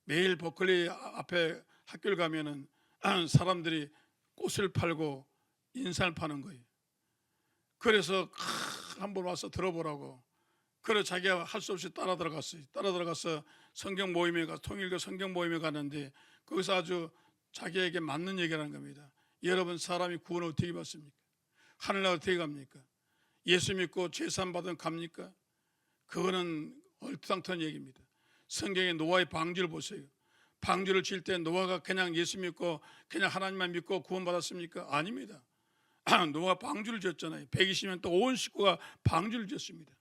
매일 버클리 앞에 학교를 가면은 사람들이 꽃을 팔고 인삼을 파는 거예요. 그래서 한번 와서 들어보라고. 그래서 자기가 할 수 없이 따라 들어갔어요. 따라 들어가서 성경 모임에 가서 통일교 성경 모임에 갔는데 거기서 아주 자기에게 맞는 얘기를 하는 겁니다. 여러분 사람이 구원을 어떻게 받습니까? 하늘나라 어떻게 갑니까? 예수 믿고 죄사함 받으면 갑니까? 그거는 얼토당토한 얘기입니다. 성경의 노아의 방주를 보세요. 방주를 칠 때 노아가 그냥 예수 믿고 그냥 하나님만 믿고 구원받았습니까? 아닙니다. 노아가 방주를 지었잖아요. 120년 또 온 식구가 방주를 지었습니다.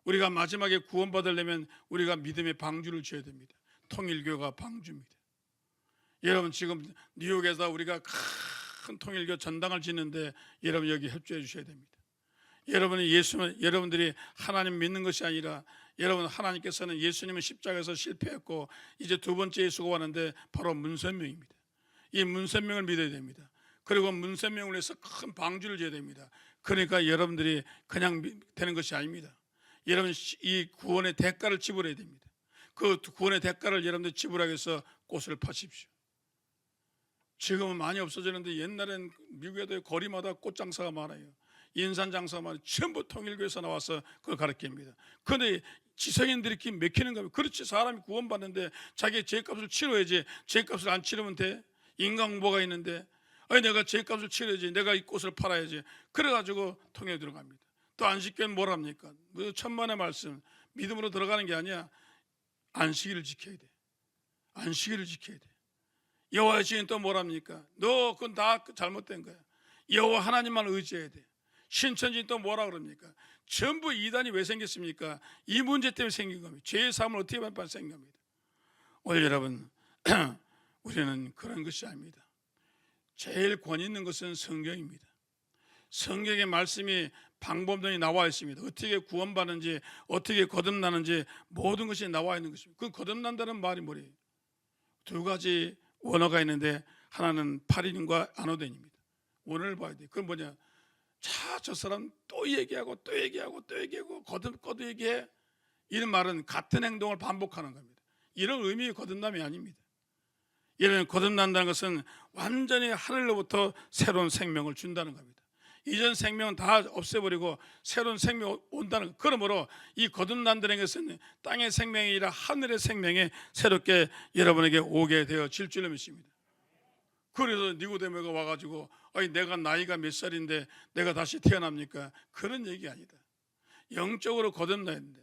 우리가 마지막에 구원받으려면 우리가 믿음의 방주를 지어야 됩니다. 통일교가 방주입니다. 여러분 지금 뉴욕에서 우리가 큰 통일교 전당을 짓는데 여러분 여기 협조해 주셔야 됩니다. 여러분들이 하나님 믿는 것이 아니라 여러분 하나님께서는 예수님은 십자가에서 실패했고 이제 두 번째 예수가 왔는데 바로 문선명입니다. 이 문선명을 믿어야 됩니다. 그리고 문선명을 위해서 큰 방주를 지어야 됩니다. 그러니까 여러분들이 그냥 되는 것이 아닙니다. 여러분 이 구원의 대가를 지불해야 됩니다. 그 구원의 대가를 여러분들 지불하기 위해서 꽃을 파십시오. 지금은 많이 없어졌는데 옛날엔 미국에도 거리마다 꽃 장사가 많아요. 인산 장사가 많아요. 전부 통일교에서 나와서 그걸 가르칩니다. 그런데 지성인들이 맥히는 겁니다. 그렇지, 사람이 구원받는데 자기 죄값을 치러야지. 죄값을 안 치르면 돼? 인간공보가 있는데 내가 죄값을 치러야지. 내가 이 꽃을 팔아야지. 그래가지고 통일에 들어갑니다. 또 안식교는 뭘 합니까? 천만의 말씀, 믿음으로 들어가는 게 아니야. 안식일을 지켜야 돼. 안식일을 지켜야 돼. 여호와의 증인 또 뭘 합니까? 너 그건 다 잘못된 거야. 여호와 하나님만 의지해야 돼. 신천지는 또 뭐라 그럽니까? 전부 이단이 왜 생겼습니까? 이 문제 때문에 생긴 겁니다. 죄의 삶을 어떻게 받는 생긴 겁니다. 오늘 여러분 우리는 그런 것이 아닙니다. 제일 권 있는 것은 성경입니다. 성경의 말씀이 방법론이 나와 있습니다. 어떻게 구원받는지, 어떻게 거듭나는지 모든 것이 나와 있는 것입니다. 그 거듭난다는 말이 뭐예요? 두 가지 원어가 있는데 하나는 파리님과 아노덴입니다. 원어를 봐야 돼요. 그건 뭐냐? 저 사람 또 얘기하고 또 얘기하고 또 얘기하고 거듭 얘기해. 이런 말은 같은 행동을 반복하는 겁니다. 이런 의미의 거듭남이 아닙니다. 이런 거듭난다는 것은 완전히 하늘로부터 새로운 생명을 준다는 겁니다. 이전 생명은 다 없애버리고 새로운 생명이 온다는 것. 그러므로 이 거듭난다는 것은 땅의 생명이 아니라 하늘의 생명이 새롭게 여러분에게 오게 되어질 줄로 믿습니다. 그래서 니고데모가 와가지고 내가 나이가 몇 살인데 내가 다시 태어납니까? 그런 얘기 아니다. 영적으로 거듭나야 된다.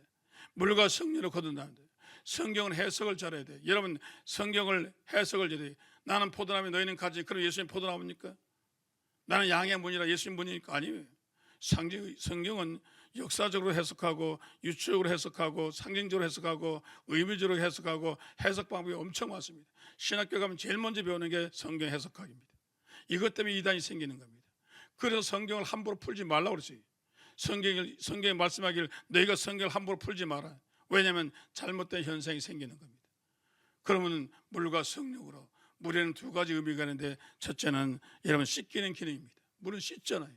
물과 성령으로 거듭나야 된다. 성경은 해석을 잘해야 돼. 여러분 성경을 해석을 잘해야 돼. 나는 포도나무 너희는 가지. 그럼 예수님 포도나무입니까? 나는 양의 문이라 예수님 문이니까 아니에요. 성경은 역사적으로 해석하고 유추적으로 해석하고 상징적으로 해석하고 의미적으로 해석하고 해석 방법이 엄청 많습니다. 신학교 가면 제일 먼저 배우는 게 성경 해석학입니다. 이것 때문에 이단이 생기는 겁니다. 그래서 성경을 함부로 풀지 말라고 그랬어요. 성경에 말씀하기를 너희가 성경을 함부로 풀지 마라. 왜냐하면 잘못된 현상이 생기는 겁니다. 그러면 물과 성령으로, 물에는 두 가지 의미가 있는데 첫째는 여러분 씻기는 기능입니다. 물은 씻잖아요.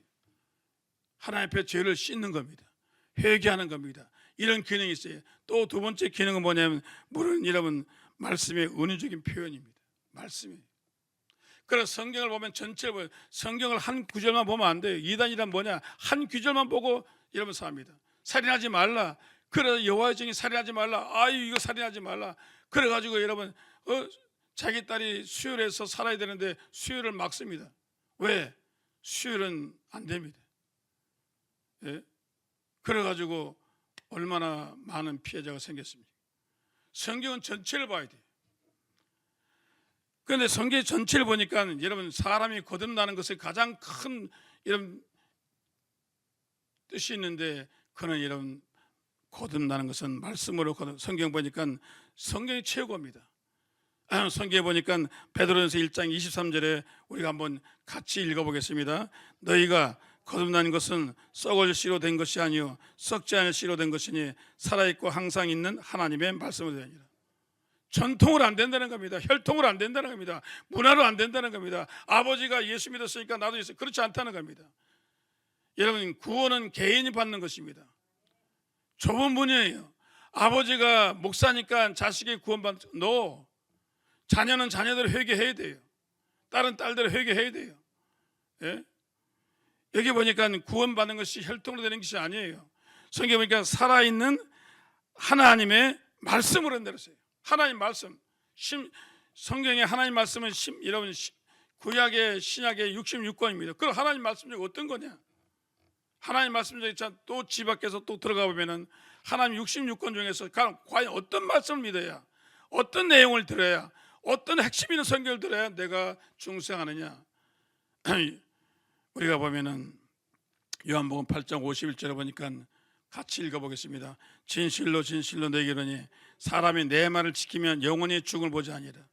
하나님 앞에 죄를 씻는 겁니다. 회개하는 겁니다. 이런 기능이 있어요. 또 두 번째 기능은 뭐냐면 물은 여러분 말씀의 은유적인 표현입니다. 말씀이 그래서 성경을 보면 전체를 보면 성경을 한 구절만 보면 안 돼요. 이단이란 뭐냐? 한 구절만 보고 이러면서 합니다. 살인하지 말라. 그래서 여호와의 증인 살인하지 말라. 아유 이거 살인하지 말라. 그래가지고 여러분 자기 딸이 수혈해서 살아야 되는데 수혈을 막습니다. 왜? 수혈은 안 됩니다. 예? 그래가지고 얼마나 많은 피해자가 생겼습니까? 성경은 전체를 봐야 돼요. 그런데 성경 전체를 보니까 여러분 사람이 거듭나는 것에 가장 큰 이런 뜻이 있는데 그는 여러분 거듭나는 것은 말씀으로 성경 보니까 성경이 최고입니다. 성경에 보니까 베드로전서 1장 23절에 우리가 한번 같이 읽어보겠습니다. 너희가 거듭난 것은 썩을 씨로 된 것이 아니요 썩지 않을 씨로 된 것이니 살아있고 항상 있는 하나님의 말씀으로 되니라. 전통으로 안 된다는 겁니다. 혈통으로 안 된다는 겁니다. 문화로 안 된다는 겁니다. 아버지가 예수 믿었으니까 나도 예수, 그렇지 않다는 겁니다. 여러분 구원은 개인이 받는 것입니다. 좁은 분이에요. 아버지가 목사니까 자식이 구원받는 no. 자녀는 자녀대로 회개해야 돼요. 딸은 딸대로 회개해야 돼요. 예? 여기 보니까 구원받는 것이 혈통으로 되는 것이 아니에요. 성경에 보니까 살아있는 하나님의 말씀으로 된다고 했어요. 하나님 말씀. 성경에 하나님 말씀은 여러분 구약의 신약의 66권입니다. 그럼 하나님 말씀 중에 어떤 거냐? 하나님 말씀 중에 또 집 밖에서 또 들어가 보면은 하나님 66권 중에서 과연 어떤 말씀을 믿어야, 어떤 내용을 들어야, 어떤 핵심 있는 성경을 들어야 내가 중생하느냐? 우리가 보면은 요한복음 8장 51절에 보니까 같이 읽어보겠습니다. 진실로 진실로 내게 이르노니 사람이 내 말을 지키면 영원히 죽음을 보지 아니하리라.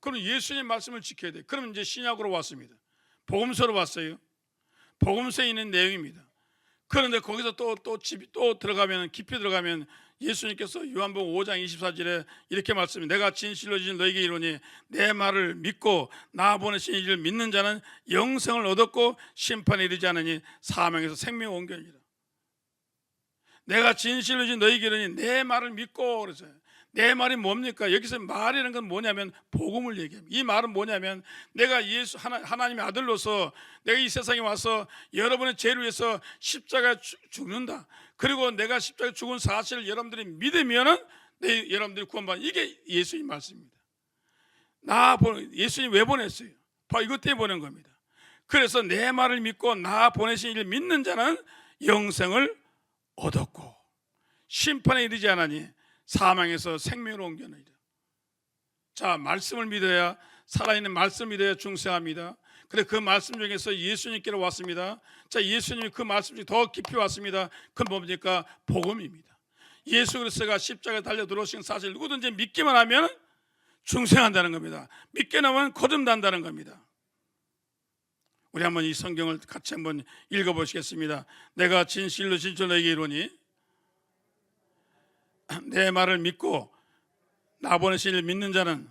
그럼 예수님 말씀을 지켜야 돼. 그럼 이제 신약으로 왔습니다. 복음서로 왔어요. 복음서에 있는 내용입니다. 그런데 거기서 또 들어가면 깊이 들어가면 예수님께서 요한복음 5장 24절에 이렇게 말씀합니다. 내가 진실로 진실로 너에게 이르노니 내 말을 믿고 나 보내신 이를 믿는 자는 영생을 얻었고 심판에 이르지 않으니 사망에서 생명에 옮겨니라. 내가 진실로 진실로 너에게 이르노니 내 말을 믿고 그래서 내 말이 뭡니까? 여기서 말이라는 건 뭐냐면 복음을 얘기합니다. 이 말은 뭐냐면 내가 예수 하나님의 아들로서 내가 이 세상에 와서 여러분의 죄를 위해서 십자가에 죽는다. 그리고 내가 십자가에 죽은 사실을 여러분들이 믿으면은 여러분들이 구원받는 이게 예수님 말씀입니다. 예수님 왜 보냈어요? 바로 이것 때문에 보낸 겁니다. 그래서 내 말을 믿고 나 보내신 이를 믿는 자는 영생을 얻었고 심판에 이르지 않으니 사망에서 생명으로 옮겨내리라. 자, 말씀을 믿어야 살아있는 말씀을 믿어야 중생합니다. 그래 그 말씀 중에서 예수님께로 왔습니다. 자, 예수님이 그 말씀 중에 더 깊이 왔습니다. 그건 뭡니까? 복음입니다. 예수 그리스도가 십자가에 달려 들어오신 사실 누구든지 믿기만 하면 중생한다는 겁니다. 믿게 나면 거듭난다는 겁니다. 우리 한번 이 성경을 같이 한번 읽어보시겠습니다. 내가 진실로 진실로 너에게 이르노니 내 말을 믿고 나 보내신 이를 믿는 자는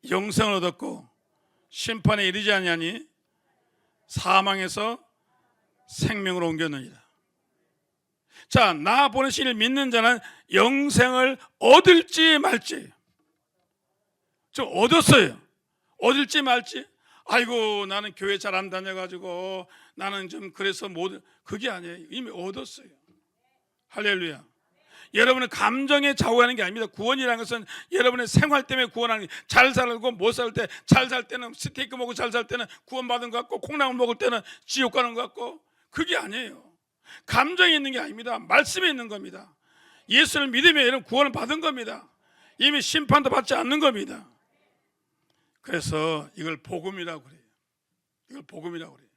영생을 얻었고 심판에 이르지 아니하니 사망에서 생명으로 옮겼느니라. 자, 나 보내신 이를 믿는 자는 영생을 얻을지 말지. 저 얻었어요. 얻을지 말지. 아이고 나는 교회 잘 안 다녀가지고 나는 좀 그래서 못. 그게 아니에요. 이미 얻었어요. 할렐루야. 여러분은 감정에 좌우하는 게 아닙니다. 구원이라는 것은 여러분의 생활 때문에 구원하는 게, 잘 살고 못 살 때, 잘 살 때는 스테이크 먹고 잘 살 때는 구원받은 것 같고 콩나물 먹을 때는 지옥 가는 것 같고 그게 아니에요. 감정에 있는 게 아닙니다. 말씀에 있는 겁니다. 예수를 믿으면 여러분 구원을 받은 겁니다. 이미 심판도 받지 않는 겁니다. 그래서 이걸 복음이라고 그래요. 이걸 복음이라고 그래요.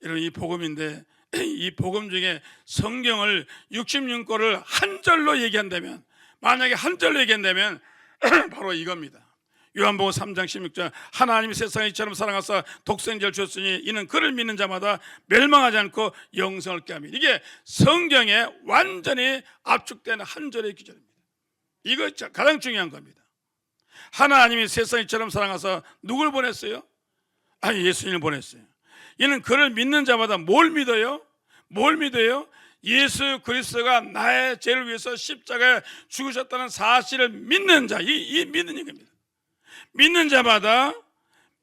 여러분 이 복음인데 이 복음 중에 성경을 66권을 한 절로 얘기한다면, 만약에 한 절로 얘기한다면 바로 이겁니다. 요한복음 3장 16절 하나님이 세상을 이처럼 사랑하사 독생자를 주었으니 이는 그를 믿는 자마다 멸망하지 않고 영생을 얻게 합니다. 이게 성경에 완전히 압축된 한 절의 기절입니다. 이거 가장 중요한 겁니다. 하나님이 세상을 이처럼 사랑하사 누굴 보냈어요? 예수님을 보냈어요. 이는 그를 믿는 자마다 뭘 믿어요? 뭘 믿어요? 예수 그리스도가 나의 죄를 위해서 십자가에 죽으셨다는 사실을 믿는 자, 이 믿는 얘기입니다. 믿는 자마다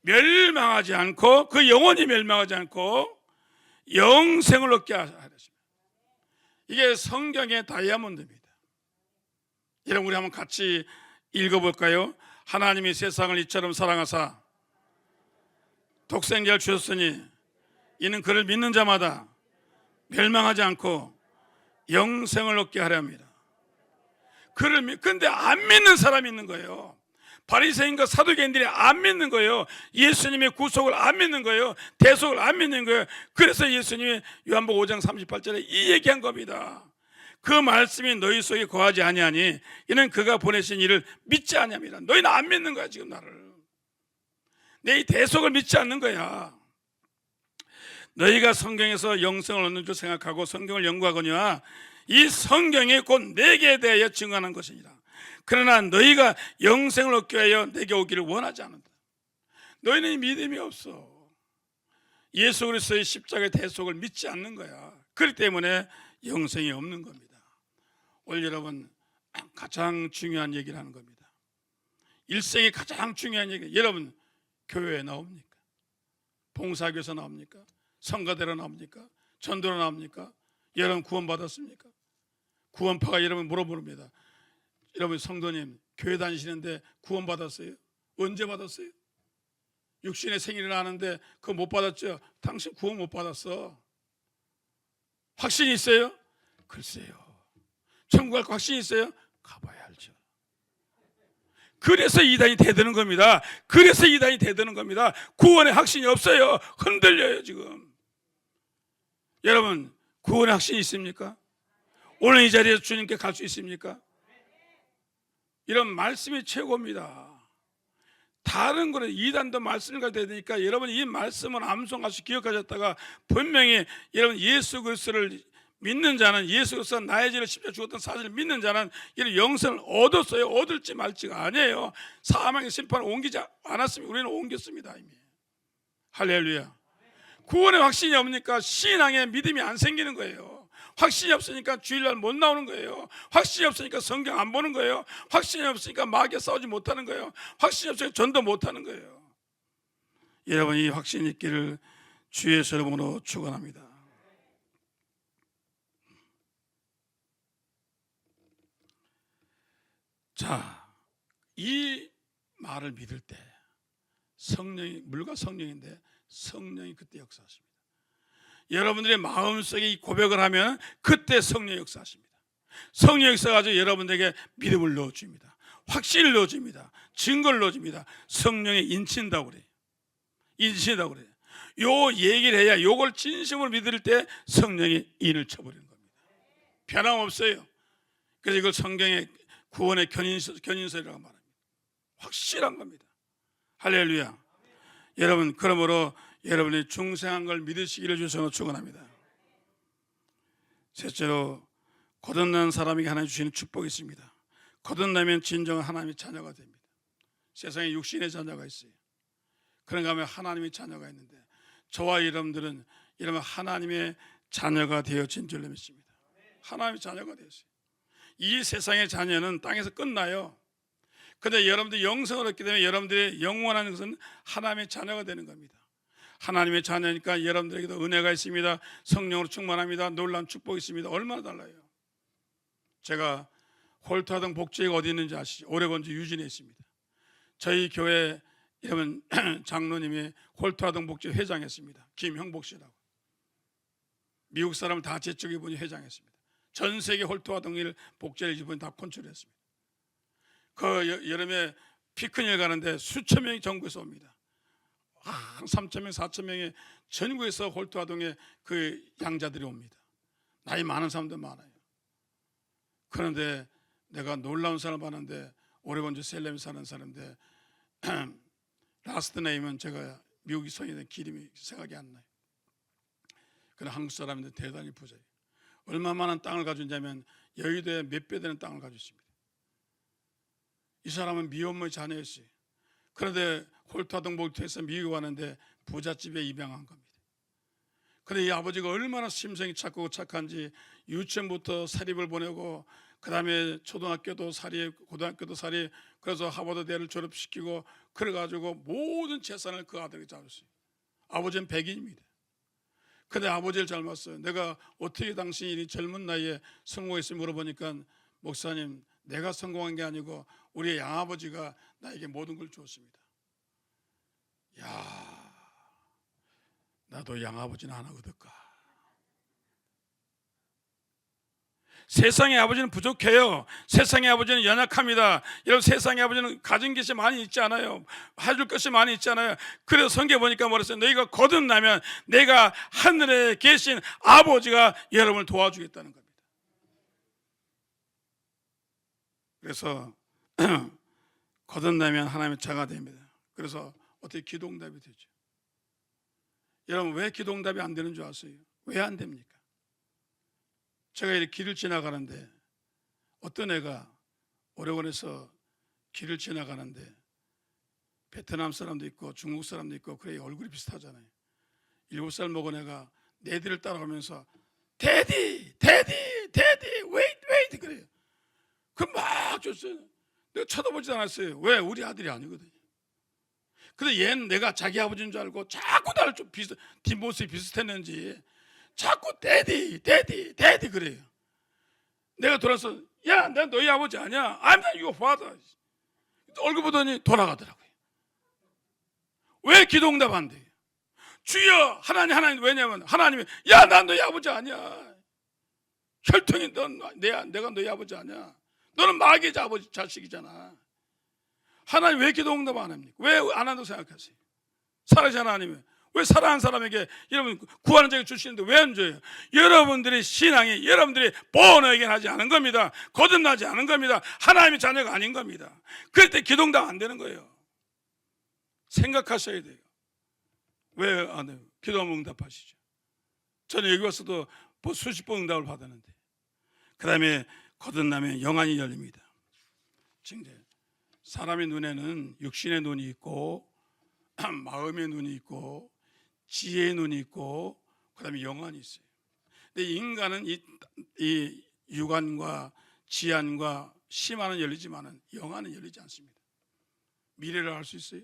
멸망하지 않고 그 영혼이 멸망하지 않고 영생을 얻게 하셨습니다. 이게 성경의 다이아몬드입니다. 여러분 우리 한번 같이 읽어볼까요? 하나님이 세상을 이처럼 사랑하사 독생자를 주셨으니 이는 그를 믿는 자마다 멸망하지 않고 영생을 얻게 하려 합니다. 그런데 안 믿는 사람이 있는 거예요. 바리새인과 사두개인들이 안 믿는 거예요. 예수님의 구속을 안 믿는 거예요. 대속을 안 믿는 거예요. 그래서 예수님이 요한복음 5장 38절에 이 얘기한 겁니다. 그 말씀이 너희 속에 거하지 아니하니 이는 그가 보내신 이를 믿지 아니함이라. 너희는 안 믿는 거야 지금 나를. 내 이 대속을 믿지 않는 거야. 너희가 성경에서 영생을 얻는 줄 생각하고 성경을 연구하거니와 이 성경이 곧 내게 대하여 증언한 것이니라. 그러나 너희가 영생을 얻기 위하여 내게 오기를 원하지 않는다. 너희는 믿음이 없어. 예수 그리스도의 십자가의 대속을 믿지 않는 거야. 그렇기 때문에 영생이 없는 겁니다. 오늘 여러분 가장 중요한 얘기를 하는 겁니다. 일생에 가장 중요한 얘기. 여러분 교회에 나옵니까? 봉사교에서 나옵니까? 성가대로 나옵니까? 전도로 나옵니까? 여러분 구원 받았습니까? 구원파가 여러분 물어봅니다. 여러분 성도님 교회 다니시는데 구원 받았어요? 언제 받았어요? 육신의 생일을 하는데 그거 못 받았죠? 당신 구원 못 받았어. 확신이 있어요? 글쎄요. 천국 갈 확신이 있어요? 가봐야 알죠. 그래서 이단이 대드는 겁니다. 그래서 이단이 대드는 겁니다. 구원의 확신이 없어요. 흔들려요 지금. 여러분 구원의 확신이 있습니까? 오늘 이 자리에서 주님께 갈 수 있습니까? 이런 말씀이 최고입니다. 다른 거는 이단도 말씀을 가져야 되니까 여러분 이 말씀을 암송하시 기억하셨다가 분명히 여러분 예수 그리스도를 믿는 자는 예수 그리스도가 나의 죄를 십자가에 죽었던 사실을 믿는 자는 이런 영생을 얻었어요. 얻을지 말지가 아니에요. 사망의 심판을 옮기지 않았습니다. 우리는 옮겼습니다 이미. 할렐루야. 구원의 확신이 없으니까 신앙에 믿음이 안 생기는 거예요. 확신이 없으니까 주일날 못 나오는 거예요. 확신이 없으니까 성경 안 보는 거예요. 확신이 없으니까 마귀와 싸우지 못하는 거예요. 확신이 없으니까 전도 못하는 거예요. 여러분 이 확신이 있기를 주의 이름으로 축원합니다. 자, 이 말을 믿을 때 성령이 물과 성령인데 성령이 그때 역사하십니다. 여러분들의 마음속에 이 고백을 하면 그때 성령이 역사하십니다. 성령 역사가지고 여러분들에게 믿음을 넣어줍니다. 확신을 넣어줍니다. 증거를 넣어줍니다. 성령에 인친다고 그래요. 인친다고 그래요. 요 얘기를 해야 요걸 진심으로 믿을 때 성령이 인을 쳐버리는 겁니다. 변함없어요. 그래서 이걸 성경의 구원의 견인서라고 말합니다. 확실한 겁니다. 할렐루야. 여러분 그러므로 여러분이 중생한 걸 믿으시기를 주셔서 축원합니다. 셋째로 거듭난 사람에게 하나님 주시는 축복이 있습니다. 거듭나면 진정한 하나님의 자녀가 됩니다. 세상에 육신의 자녀가 있어요. 그런가 하면 하나님의 자녀가 있는데 저와 여러분들은 이러면 하나님의 자녀가 되어진 줄 믿습니다. 하나님의 자녀가 되었어요. 이 세상의 자녀는 땅에서 끝나요. 그런데 여러분들이 영생을 얻게 되면 여러분들의 영원한 것은 하나님의 자녀가 되는 겁니다. 하나님의 자녀니까 여러분들에게도 은혜가 있습니다. 성령으로 충만합니다. 놀라운 축복이 있습니다. 얼마나 달라요. 제가 홀트하던 복지회가 어디 있는지 아시죠? 오레곤주 유진에 있습니다. 저희 교회 여러분 장로님이 홀트하던 복지회 회장했습니다. 김형복 씨라고. 미국 사람을 다 제쪽 이분이 회장했습니다. 전 세계 홀트하던 복지회를 이분이 다 컨트롤했습니다. 그 여름에 피크닉 가는데 수천 명이 전국에서 옵니다. 한 3,000명, 4,000명의 전국에서 홀트아동에 그 양자들이 옵니다. 나이 많은 사람도 많아요. 그런데 내가 놀라운 사람을 봤는데 오레곤주 셀렘에 사는 사람인데 라스트 네임은 제가 미국이 성인의 기름이 생각이 안 나요. 그런 한국 사람인데 대단히 부자예요. 얼마만한 땅을 가지고 있냐면 여의도에 몇 배 되는 땅을 가지고 있습니다. 이 사람은 미혼모의 자녀였어요. 그런데 홀트아동 복지에서 미국에 왔는데 부잣집에 입양한 겁니다. 그런데 이 아버지가 얼마나 심성이 착하고 착한지 유치원부터 사립을 보내고 그 다음에 초등학교도 살이, 고등학교도 살이, 그래서 하버드대를 졸업시키고 그래가지고 모든 재산을 그 아들에게 잡았어요. 아버지는 백인입니다. 근데 아버지를 닮았어요. 내가 어떻게 당신이 젊은 나이에 성공했을 물어보니까, 목사님, 내가 성공한 게 아니고 우리 양아버지가 나에게 모든 걸 주었습니다. 야, 나도 양아버지는 하나 얻을까? 세상의 아버지는 부족해요. 세상의 아버지는 연약합니다. 여러분, 세상의 아버지는 가진 것이 많이 있지 않아요. 해줄 것이 많이 있지 않아요. 그래서 성경에 보니까 뭐랬어요? 너희가 거듭나면 내가 하늘에 계신 아버지가 여러분을 도와주겠다는 겁니다. 그래서 거듭나면 하나님의 자가 됩니다. 그래서 어떻게 기도응답이 되죠? 여러분, 왜 기도응답이 안 되는 줄 아세요? 왜 안 됩니까? 제가 이렇게 길을 지나가는데 어떤 애가 오레곤에서 길을 지나가는데 베트남 사람도 있고 중국 사람도 있고 그래, 얼굴이 비슷하잖아요. 7살 먹은 애가 내 뒤를 따라가면서 데디 데디 데디 웨이트 웨이트 그래요. 그 막 줬어요. 내가 쳐다보지도 않았어요. 왜? 우리 아들이 아니거든요. 근데 얘는 내가 자기 아버지인 줄 알고 자꾸 나를 좀 뒷모습이 비슷했는지 자꾸 데디 데디 데디 그래요. 내가 돌아서, 야, 내가 너희 아버지 아니야. I'm not your father. 얼굴 보더니 돌아가더라고요. 왜 기도응답 안 돼요? 주여, 하나님. 왜냐면 하나님이, 야, 난 너희 아버지 아니야. 혈통이 내가 너희 아버지 아니야. 너는 마귀의 아버지 자식이잖아. 하나님 왜 기도응답 안 합니까? 왜 안 한다고 생각하세요? 살아계신 하나님이 왜 사랑하는 사람에게 여러분 구하는 자에게 주시는데 왜 안 줘요? 여러분들의 신앙이 여러분들이 본어에게 하지 않은 겁니다. 거듭나지 않은 겁니다. 하나님의 자녀가 아닌 겁니다. 그럴 때 기도응답 안 되는 거예요. 생각하셔야 돼요. 왜 안 해요? 기도하면 응답하시죠. 저는 여기 와서도 수십 번 응답을 받았는데, 그 다음에 거듭나면 영안이 열립니다. 사람의 눈에는 육신의 눈이 있고 마음의 눈이 있고 지혜의 눈이 있고 그 다음에 영안이 있어요. 근데 인간은 이 육안과 지안과 심안은 열리지만 영안은 열리지 않습니다. 미래를 알 수 있어요?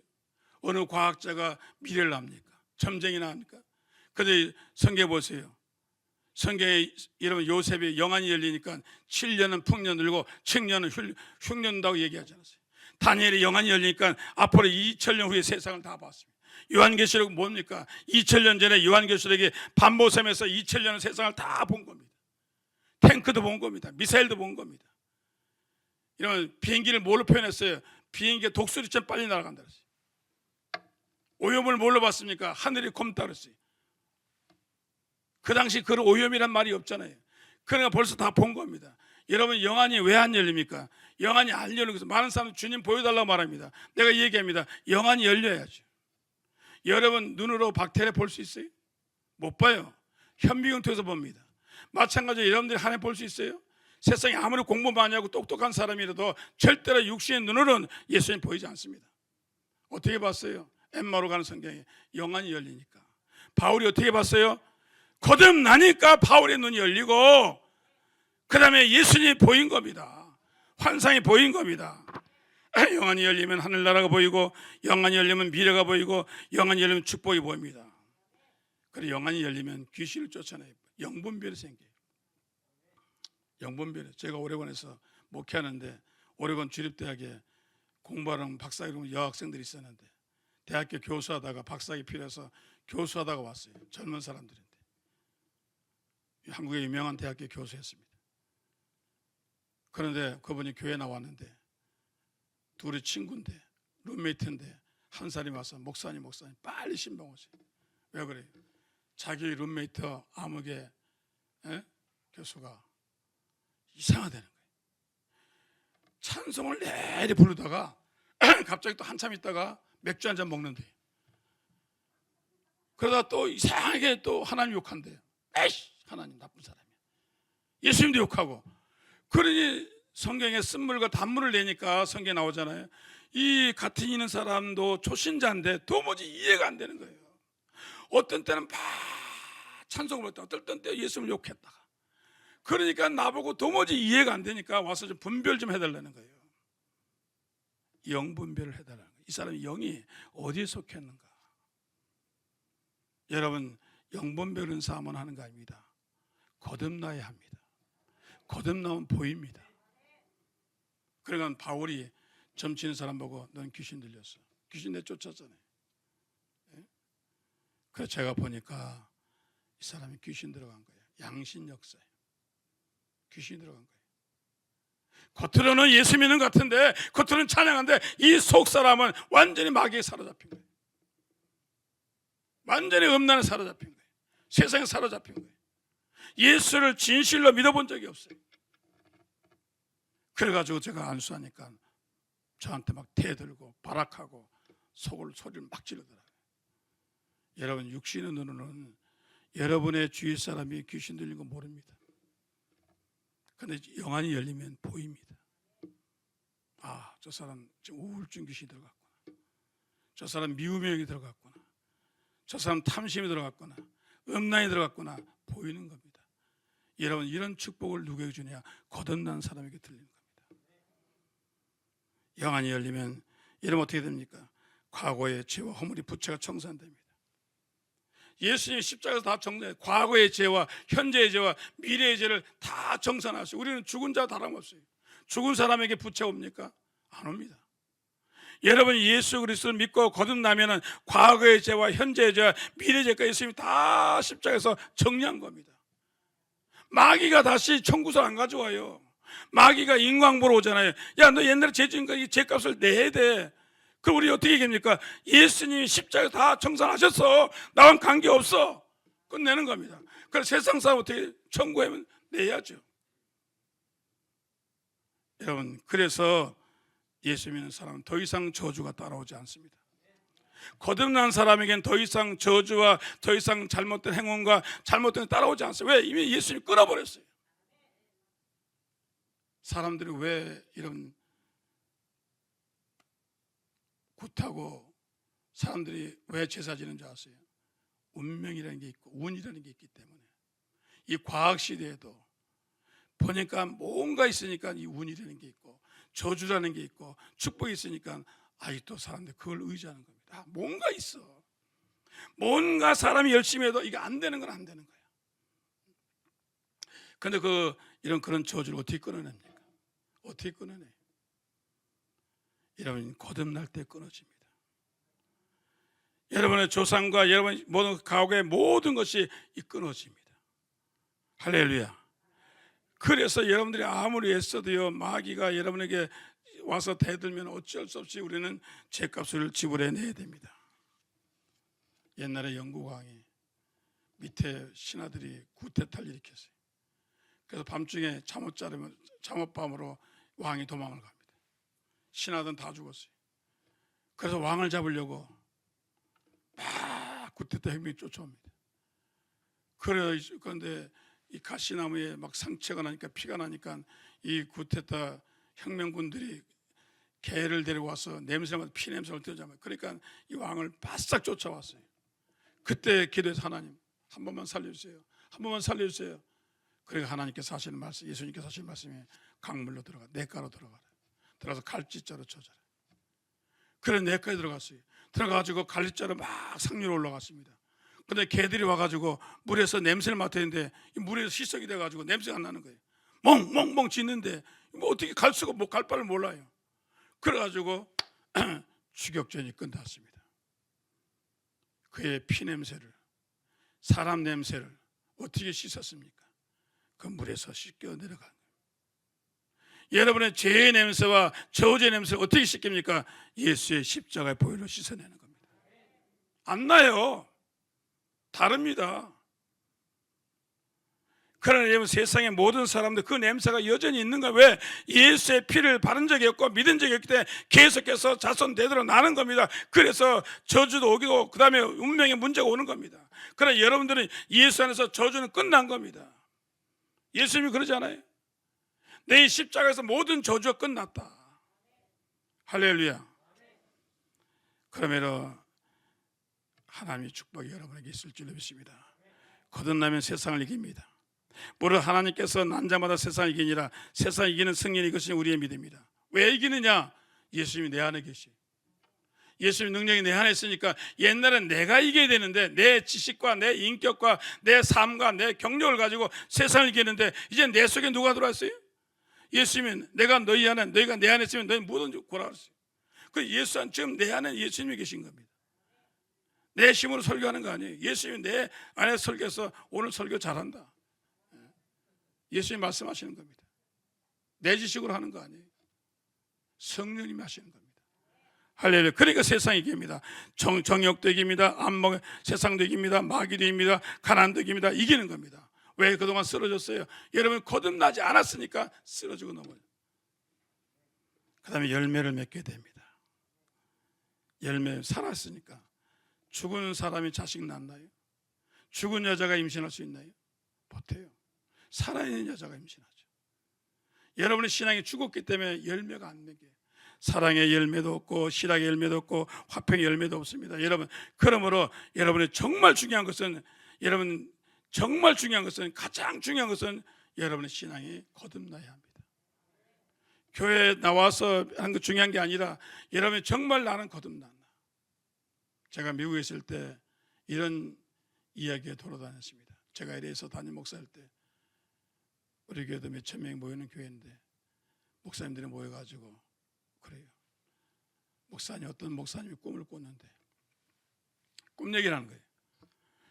어느 과학자가 미래를 압니까? 점쟁이나 합니까? 그런데 성경에 보세요. 성경에 여러분 요셉의 영안이 열리니까 7년은 풍년 들고 청년은 흉년다고 얘기하지 않았어요? 다니엘의 영안이 열리니까 앞으로 2000년 후에 세상을 다 봤습니다. 요한계시록은 뭡니까? 2000년 전에 요한계시록이 반모섬에서 2000년의 세상을 다 본 겁니다. 탱크도 본 겁니다. 미사일도 본 겁니다. 이런 비행기를 뭘로 표현했어요? 비행기가 독수리처럼 빨리 날아간다 그랬어요. 오염을 뭘로 봤습니까? 하늘이 검다 그랬어요. 그 당시 그 오염이란 말이 없잖아요. 그러니까 벌써 다 본 겁니다. 여러분, 영안이 왜 안 열립니까? 영안이 안 열리는 것은 많은 사람들이 주님 보여달라고 말합니다. 내가 얘기합니다. 영안이 열려야죠. 여러분, 눈으로 박테레 볼 수 있어요? 못 봐요. 현미경 통해서 봅니다. 마찬가지로 여러분들이 하나님 볼 수 있어요? 세상에 아무리 공부 많이 하고 똑똑한 사람이라도 절대로 육신의 눈으로는 예수님 보이지 않습니다. 어떻게 봤어요? 엠마로 가는 성경에 영안이 열리니까. 바울이 어떻게 봤어요? 거듭나니까 바울의 눈이 열리고 그 다음에 예수님이 보인 겁니다. 환상이 보인 겁니다. 영안이 열리면 하늘나라가 보이고, 영안이 열리면 미래가 보이고, 영안이 열리면 축복이 보입니다. 그리고 영안이 열리면 귀신을 쫓아내요. 영분별이 생겨요. 영분별이. 제가 오레곤에서 목회하는데 오레곤 주립대학에 공부하는 박사학위 여학생들이 있었는데, 대학교 교수하다가 박사학위 필요해서 교수하다가 왔어요. 젊은 사람들인데 한국의 유명한 대학교 교수였습니다. 그런데 그분이 교회 나왔는데 둘이 친구인데 룸메이트인데 한 사람이 와서 목사님 빨리 신방 오세요. 왜 그래요? 자기 룸메이트 아무개 교수가 이상하다는 거예요. 찬송을 내리 부르다가 갑자기 또 한참 있다가 맥주 한잔 먹는데, 그러다 또 이상하게 또 하나님 욕한대요. 에이씨, 하나님 나쁜 사람이야. 예수님도 욕하고. 그러니 성경에 쓴물과 단물을 내니까 성경에 나오잖아요. 이 같은 있는 사람도 초신자인데 도무지 이해가 안 되는 거예요. 어떤 때는 막 찬송을 했다가 어떤 때 예수님을 욕했다가, 그러니까 나보고 도무지 이해가 안 되니까 와서 좀 분별 좀 해달라는 거예요. 영 분별을 해달라는 거예요. 이 사람이 영이 어디에 속했는가. 여러분, 영 분별은 사람은 하는 거 아닙니다. 거듭나야 합니다. 거듭나면 보입니다. 그러니까 바울이 점치는 사람 보고 넌 귀신 들렸어. 귀신 내쫓았잖아요. 그래서 제가 보니까 이 사람이 귀신 들어간 거예요. 양신 역사에 귀신이 들어간 거예요. 겉으로는 예수 믿는 것 같은데, 겉으로는 찬양한데 이 속 사람은 완전히 마귀에 사로잡힌 거예요. 완전히 음란에 사로잡힌 거예요. 세상에 사로잡힌 거예요. 예수를 진실로 믿어본 적이 없어요. 그래가지고 제가 안수하니까 저한테 막 대들고 발악하고 소리를 막 지르더라고요. 여러분, 육신의 눈으로는 여러분의 주위 사람이 귀신 들린 거 모릅니다. 그런데 영안이 열리면 보입니다. 아, 저 사람 지금 우울증 귀신이 들어갔구나. 저 사람 미우명이 들어갔구나. 저 사람 탐심이 들어갔구나. 음란이 들어갔구나. 보이는 겁니다. 여러분, 이런 축복을 누구에게 주냐? 거듭난 사람에게 들리는 겁니다. 영안이 열리면 이러면 어떻게 됩니까? 과거의 죄와 허물이 부채가 청산됩니다. 예수님이 십자가에서 다 정리해. 과거의 죄와 현재의 죄와 미래의 죄를 다 정산하시고, 우리는 죽은 자 다름없어요. 죽은 사람에게 부채 옵니까? 안 옵니다. 여러분이 예수 그리스도를 믿고 거듭나면은 과거의 죄와 현재의 죄와 미래의 죄가 예수님이 다 십자가에서 정리한 겁니다. 마귀가 다시 청구서 안 가져와요. 마귀가 인광보러 오잖아요. 야, 너 옛날에 죄지니까 이 죄값을 내야 돼. 그럼 우리 어떻게 얘기합니까? 예수님이 십자가에서 다 청산하셨어. 나랑 관계없어. 끝내는 겁니다. 그래서 세상 사람 어떻게 청구하면 내야죠. 여러분, 그래서 예수 믿는 사람은 더 이상 저주가 따라오지 않습니다. 거듭난 사람에겐 더 이상 저주와 더 이상 잘못된 행운과 잘못된 게 따라오지 않습니다. 왜? 이미 예수님이 끊어버렸어요. 사람들이 왜 이런 굿하고 사람들이 왜 제사 지는 줄 아세요? 운명이라는 게 있고 운이라는 게 있기 때문에. 이 과학시대에도 보니까 뭔가 있으니까 이 운이라는 게 있고 저주라는 게 있고 축복이 있으니까 아직도 사람들이 그걸 의지하는 겁니다. 뭔가 있어. 뭔가 사람이 열심히 해도 이게 안 되는 건 안 되는 거야. 근데 그런 저주를 어떻게 끊어냅니까? 어떻게 끊어내? 여러분, 거듭날 때 끊어집니다. 여러분의 조상과 여러분 모든 가옥의 모든 것이 끊어집니다. 할렐루야. 그래서 여러분들이 아무리 애써도요, 마귀가 여러분에게 와서 대들면 어쩔 수 없이 우리는 죄값을 지불해내야 됩니다. 옛날에 영국 왕이 밑에 신하들이 구태타를 일으켰어요. 그래서 밤중에 잠옷밤으로 왕이 도망을 갑니다. 신하들은 다 죽었어요. 그래서 왕을 잡으려고 막 구태타 혁명이 쫓아옵니다. 그런데 이 가시나무에 막 상처가 나니까 피가 나니까 이 구테타 혁명군들이 개를 데리고 와서 냄새마다 피 냄새를 떼잖아요. 그러니까 이 왕을 바싹 쫓아왔어요. 그때 기도해서 하나님 한 번만 살려주세요. 한 번만 살려주세요. 그러니까 하나님께서 하시는 말씀, 예수님께서 하시는 말씀이 강물로 들어가, 냇가로 들어가라. 들어가서 갈짓자로 쳐져라. 그래 냇가에 들어갔어요. 들어가가지고 갈짓자로 막 상류로 올라갔습니다. 근데 개들이 와가지고 물에서 냄새를 맡았는데 이 물에서 시석이 돼가지고 냄새가 안 나는 거예요. 멍멍멍 짖는데 뭐 어떻게 갈 수가 갈 바를 몰라요. 그래가지고 추격전이 끝났습니다. 그의 피 냄새를, 사람 냄새를 어떻게 씻었습니까? 그 물에서 씻겨 내려간 거예요. 여러분의 죄의 냄새와 저주의 냄새를 어떻게 씻깁니까? 예수의 십자가의 보혈로 씻어내는 겁니다. 안 나요. 다릅니다. 그러나 여러분, 세상의 모든 사람들 그 냄새가 여전히 있는 거예요. 왜? 예수의 피를 바른 적이 없고 믿은 적이 없기 때문에 계속해서 자손 대대로 나는 겁니다. 그래서 저주도 오기도, 그 다음에 운명의 문제가 오는 겁니다. 그러나 여러분들은 예수 안에서 저주는 끝난 겁니다. 예수님이 그러잖아요. 내 십자가에서 모든 저주가 끝났다. 할렐루야. 그러면 하나님의 축복이 여러분에게 있을 줄 믿습니다. 거듭나면 세상을 이깁니다. 무릇 하나님께서 난 자마다 세상을 이기니라. 세상을 이기는 승리는 이것이 우리의 믿음이다. 왜 이기느냐? 예수님이 내 안에 계시. 예수님 능력이 내 안에 있으니까. 옛날엔 내가 이겨야 되는데 내 지식과 내 인격과 내 삶과 내 경력을 가지고 세상을 이기는데 이제 내 속에 누가 들어왔어요? 예수님이 내가 너희 안에, 너희가 내 안에 있으면 너희 뭐든지 구하라. 그 예수 지금 내 안에 예수님이 계신 겁니다. 내 힘으로 설교하는 거 아니에요. 예수님이 내 안에 설교해서 오늘 설교 잘한다. 예수님이 말씀하시는 겁니다. 내 지식으로 하는 거 아니에요. 성령님이 하시는 겁니다. 할렐루야. 그러니까 세상이 이깁니다. 정욕도 이깁니다. 안목, 세상도 이깁니다. 마귀도 이깁니다. 가난도 이깁니다. 이기는 겁니다. 왜 그동안 쓰러졌어요? 여러분 거듭나지 않았으니까 쓰러지고 넘어요. 그 다음에 열매를 맺게 됩니다. 열매 살았으니까. 죽은 사람이 자식 낳나요? 죽은 여자가 임신할 수 있나요? 못해요. 살아있는 여자가 임신하죠. 여러분의 신앙이 죽었기 때문에 열매가 안 맺게. 사랑의 열매도 없고 실학의 열매도 없고 화평의 열매도 없습니다. 여러분, 그러므로 여러분의 정말 중요한 것은, 여러분 정말 중요한 것은, 가장 중요한 것은 여러분의 신앙이 거듭나야 합니다. 교회에 나와서 하는 것 중요한 게 아니라 여러분이 정말 나는 거듭났나. 제가 미국에 있을 때 이런 이야기에 돌아다녔습니다. 제가 LA에서 담임 목사일 때 우리 교회도 몇천 명이 모이는 교회인데 목사님들이 모여가지고 그래요. 목사님, 어떤 목사님이 꿈을 꿨는데 꿈 얘기를 하는 거예요.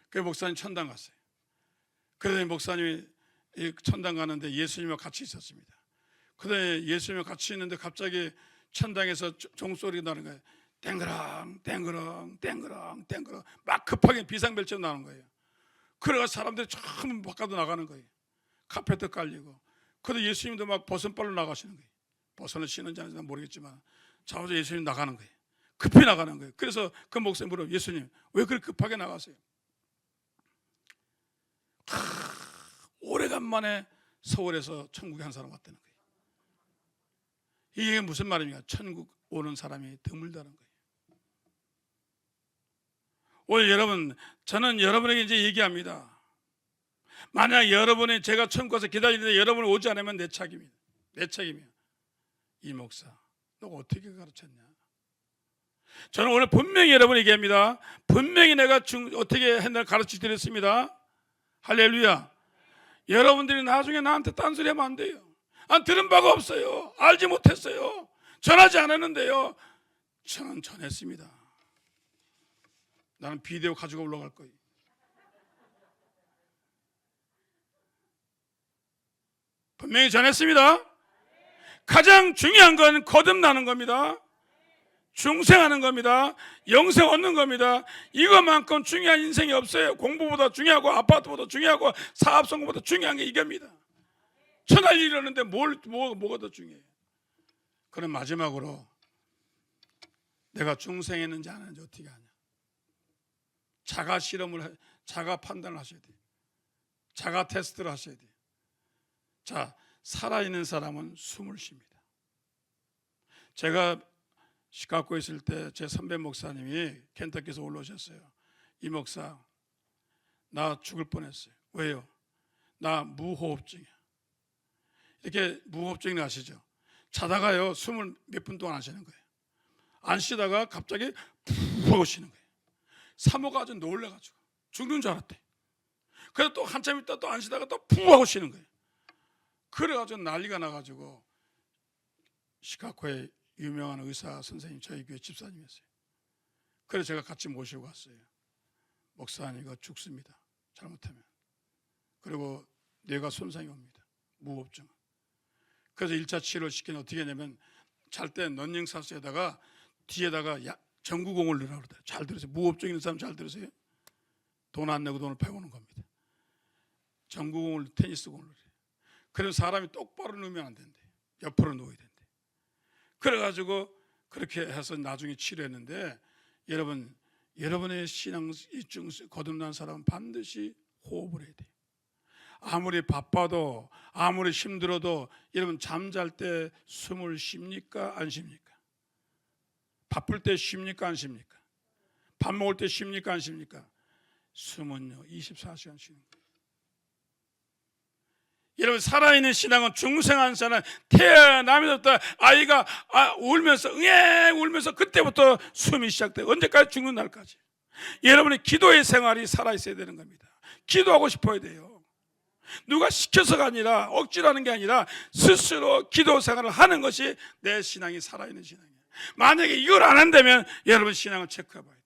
그 목사님 천당 갔어요. 그러더니 목사님이 천당 가는데 예수님과 같이 있었습니다. 그러더니 예수님과 같이 있는데 갑자기 천당에서 종소리가 나는 거예요. 땡그랑 땡그랑 땡그랑 땡그랑 막 급하게 비상벨처럼 나오는 거예요. 그래서 사람들이 전부 바깥으로 나가는 거예요. 카페트 깔리고. 그래도 예수님도 막 벗은발로 나가시는 거예요. 벗은을 신는지 아닌지 모르겠지만 자오자 예수님 나가는 거예요. 급히 나가는 거예요. 그래서 그 목사님 물어, 예수님 왜 그렇게 급하게 나가세요? 오래간만에 서울에서 천국에 한 사람 왔다는 거예요. 이게 무슨 말입니까? 천국 오는 사람이 드물다는 거예요. 오늘 여러분, 저는 여러분에게 이제 얘기합니다. 만약 여러분이, 제가 천국 가서 기다리는데 여러분이 오지 않으면 내 책임이에요. 내 책임이에요. 이 목사, 너가 어떻게 가르쳤냐? 저는 오늘 분명히 여러분에게 얘기합니다. 분명히 내가 어떻게 했나 가르쳐 드렸습니다. 할렐루야. 여러분들이 나중에 나한테 딴소리 하면 안 돼요. 들은 바가 없어요. 알지 못했어요. 전하지 않았는데요. 저는 전했습니다. 나는 비디오 가지고 올라갈 거예요. 분명히 전했습니다. 가장 중요한 건 거듭나는 겁니다. 중생하는 겁니다. 영생 얻는 겁니다. 이것만큼 중요한 인생이 없어요. 공부보다 중요하고 아파트보다 중요하고 사업 성공보다 중요한 게 이겁니다. 천할 일이 이러는데 뭐가 더 중요해요? 그럼 마지막으로 내가 중생했는지 안 했는지 어떻게 하냐? 자가 실험을, 자가 판단을 하셔야 돼요. 자가 테스트를 하셔야 돼요. 자, 살아있는 사람은 숨을 쉽니다. 제가 시카고에 있을 때 제 선배 목사님이 켄터키에서 올라오셨어요. 이 목사, 나 죽을 뻔했어요. 왜요? 나 무호흡증이야. 이렇게 무호흡증이 아시죠? 자다가요 숨을 몇 분 동안 안 쉬는 거예요. 안 쉬다가 갑자기 푹 하고 쉬는 거예요. 사모가 아주 놀래가지고 죽는 줄 알았대. 그래서 또 한참 있다 또 안 쉬다가 또 푹 하고 쉬는 거예요. 그래가지고 난리가 나가지고 시카고에 유명한 의사 선생님, 저희 교회 집사님이었어요. 그래서 제가 같이 모시고 갔어요. 목사님 이거 죽습니다. 잘못하면. 그리고 뇌가 손상이 옵니다. 무호흡증. 그래서 1차 치료를 시키는 어떻게 하냐면 잘 때 런닝사스에다가 뒤에다가 전구공을 넣으라고 그래요. 잘 들으세요. 무호흡증 있는 사람 잘 들으세요. 돈 안 내고 돈을 배우는 겁니다. 전구공을 테니스공을 넣어요. 그래서 사람이 똑바로 누우면 안 된대. 옆으로 누워야 된대. 그래가지고 그렇게 해서 나중에 치료했는데 여러분, 여러분의 신앙 거듭난 사람은 반드시 호흡을 해야 돼요. 아무리 바빠도 아무리 힘들어도 여러분 잠잘 때 숨을 쉽니까 안 쉽니까? 바쁠 때 쉽니까 안 쉽니까? 밥 먹을 때 쉽니까 안 쉽니까? 숨은요 24시간 쉬는 거예요. 여러분, 살아있는 신앙은 중생한 자는 태어나면서부터 아이가 울면서 울면서 그때부터 숨이 시작돼요. 언제까지? 죽는 날까지. 여러분의 기도의 생활이 살아있어야 되는 겁니다. 기도하고 싶어야 돼요. 누가 시켜서가 아니라 억지로 하는 게 아니라 스스로 기도 생활을 하는 것이 내 신앙이 살아있는 신앙이에요. 만약에 이걸 안 한다면 여러분 신앙을 체크해 봐야 돼요.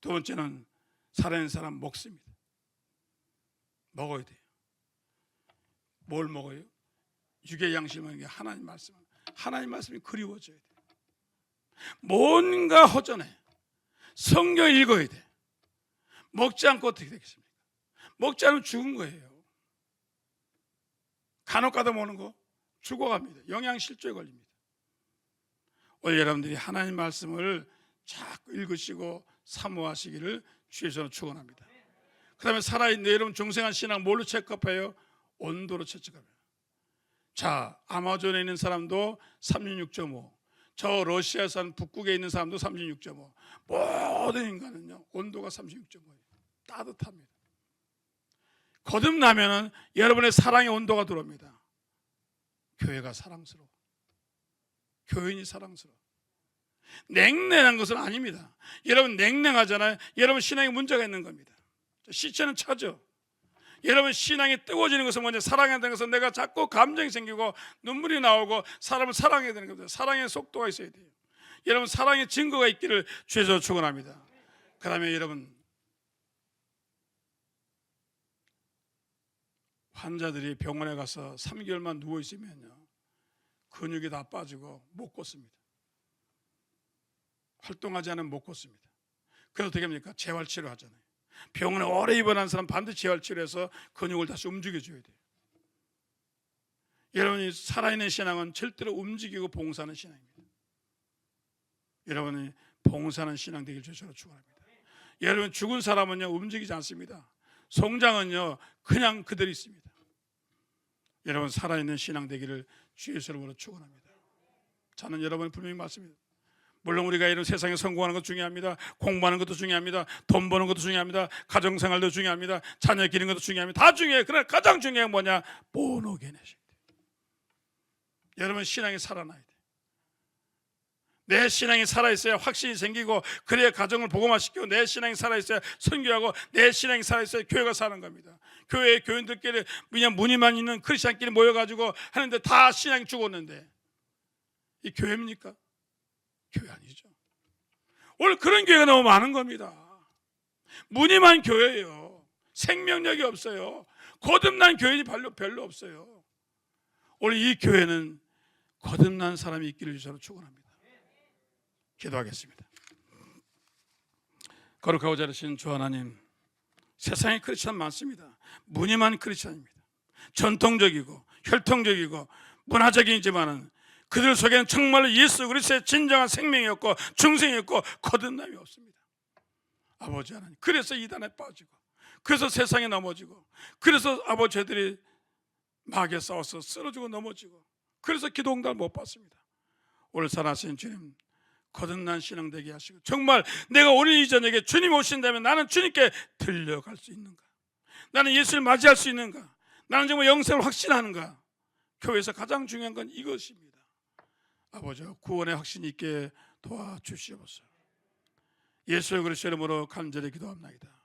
두 번째는 살아있는 사람 먹습니다. 먹어야 돼요. 뭘 먹어요? 육의 양식은 하나님 말씀. 하나님 말씀이 그리워져야 돼요. 뭔가 허전해. 성경 읽어야 돼. 먹지 않고 어떻게 되겠습니까? 먹지 않으면 죽은 거예요. 간혹 가다 먹는 거 죽어갑니다. 영양실조에 걸립니다. 오늘 여러분들이 하나님 말씀을 자꾸 읽으시고 사모하시기를 주의 손으로 축원합니다. 그 다음에 살아있는 여러분 중생한 신앙 뭘로 체크업해요? 온도로 체크업해요. 자, 아마존에 있는 사람도 36.5, 저 러시아 산 북극에 있는 사람도 36.5. 모든 인간은요 온도가 36.5예요. 따뜻합니다. 거듭나면은 여러분의 사랑의 온도가 들어옵니다. 교회가 사랑스러워. 교인이 사랑스러워. 냉랭한 것은 아닙니다. 여러분 냉랭하잖아요. 여러분 신앙에 문제가 있는 겁니다. 시체는 차죠. 여러분 신앙이 뜨거워지는 것은 뭐냐? 사랑해야 되는 것은 내가 자꾸 감정이 생기고 눈물이 나오고 사람을 사랑해야 되는 겁니다. 사랑의 속도가 있어야 돼요. 여러분 사랑의 증거가 있기를 주에서 축원합니다. 그 다음에 여러분 환자들이 병원에 가서 3개월만 누워있으면요 근육이 다 빠지고 못 걷습니다. 활동하지 않으면 못 걷습니다. 그래서 어떻게 합니까? 재활치료 하잖아요. 병원에 오래 입원한 사람 반드시 재활치료해서 근육을 다시 움직여줘야 돼요. 여러분이 살아있는 신앙은 절대로 움직이고 봉사하는 신앙입니다. 여러분이 봉사하는 신앙 되길 주셔서 축원합니다. 여러분 죽은 사람은요 움직이지 않습니다. 성장은요 그냥 그대로 있습니다. 여러분 살아있는 신앙 되기를 주의 이름으로 축원합니다. 저는 여러분이 분명히 말씀입니다. 물론 우리가 이런 세상에 성공하는 것도 중요합니다. 공부하는 것도 중요합니다. 돈 버는 것도 중요합니다. 가정생활도 중요합니다. 자녀 기르는 것도 중요합니다. 다 중요해요. 그러나 가장 중요한 건 뭐냐? 보너게네시. 여러분 신앙이 살아나야 돼요. 내 신앙이 살아있어야 확신이 생기고 그래야 가정을 복음화시키고 내 신앙이 살아있어야 선교하고 내 신앙이 살아있어야 교회가 사는 겁니다. 교회에 교인들끼리 그냥 무늬만 있는 크리스찬끼리 모여가지고 하는데 다 신앙이 죽었는데 이 교회입니까? 교회 아니죠. 오늘 그런 교회가 너무 많은 겁니다. 무늬만 교회예요. 생명력이 없어요. 거듭난 교인이 별로 없어요. 오늘 이 교회는 거듭난 사람이 있기를 주셔서 축원합니다. 기도하겠습니다. 거룩하고 자르신 주 하나님, 세상에 크리스찬 많습니다. 무늬만 크리스찬입니다. 전통적이고 혈통적이고 문화적이지만은 그들 속에는 정말로 예수 그리스도의 진정한 생명이었고 중생이었고 거듭남이 없습니다. 아버지 하나님, 그래서 이단에 빠지고 그래서 세상에 넘어지고 그래서 아버지 애들이 마귀에 싸워서 쓰러지고 넘어지고 그래서 기도 응답을 못 받습니다. 오늘 살아계신 주님, 거듭난 신앙 되게 하시고 정말 내가 오늘 이 저녁에 주님 오신다면 나는 주님께 들려갈 수 있는가? 나는 예수를 맞이할 수 있는가? 나는 정말 영생을 확신하는가? 교회에서 가장 중요한 건 이것입니다. 아버지, 구원의 확신이 있게 도와주시옵소서. 예수의 그리스도 이름으로 간절히 기도합니다.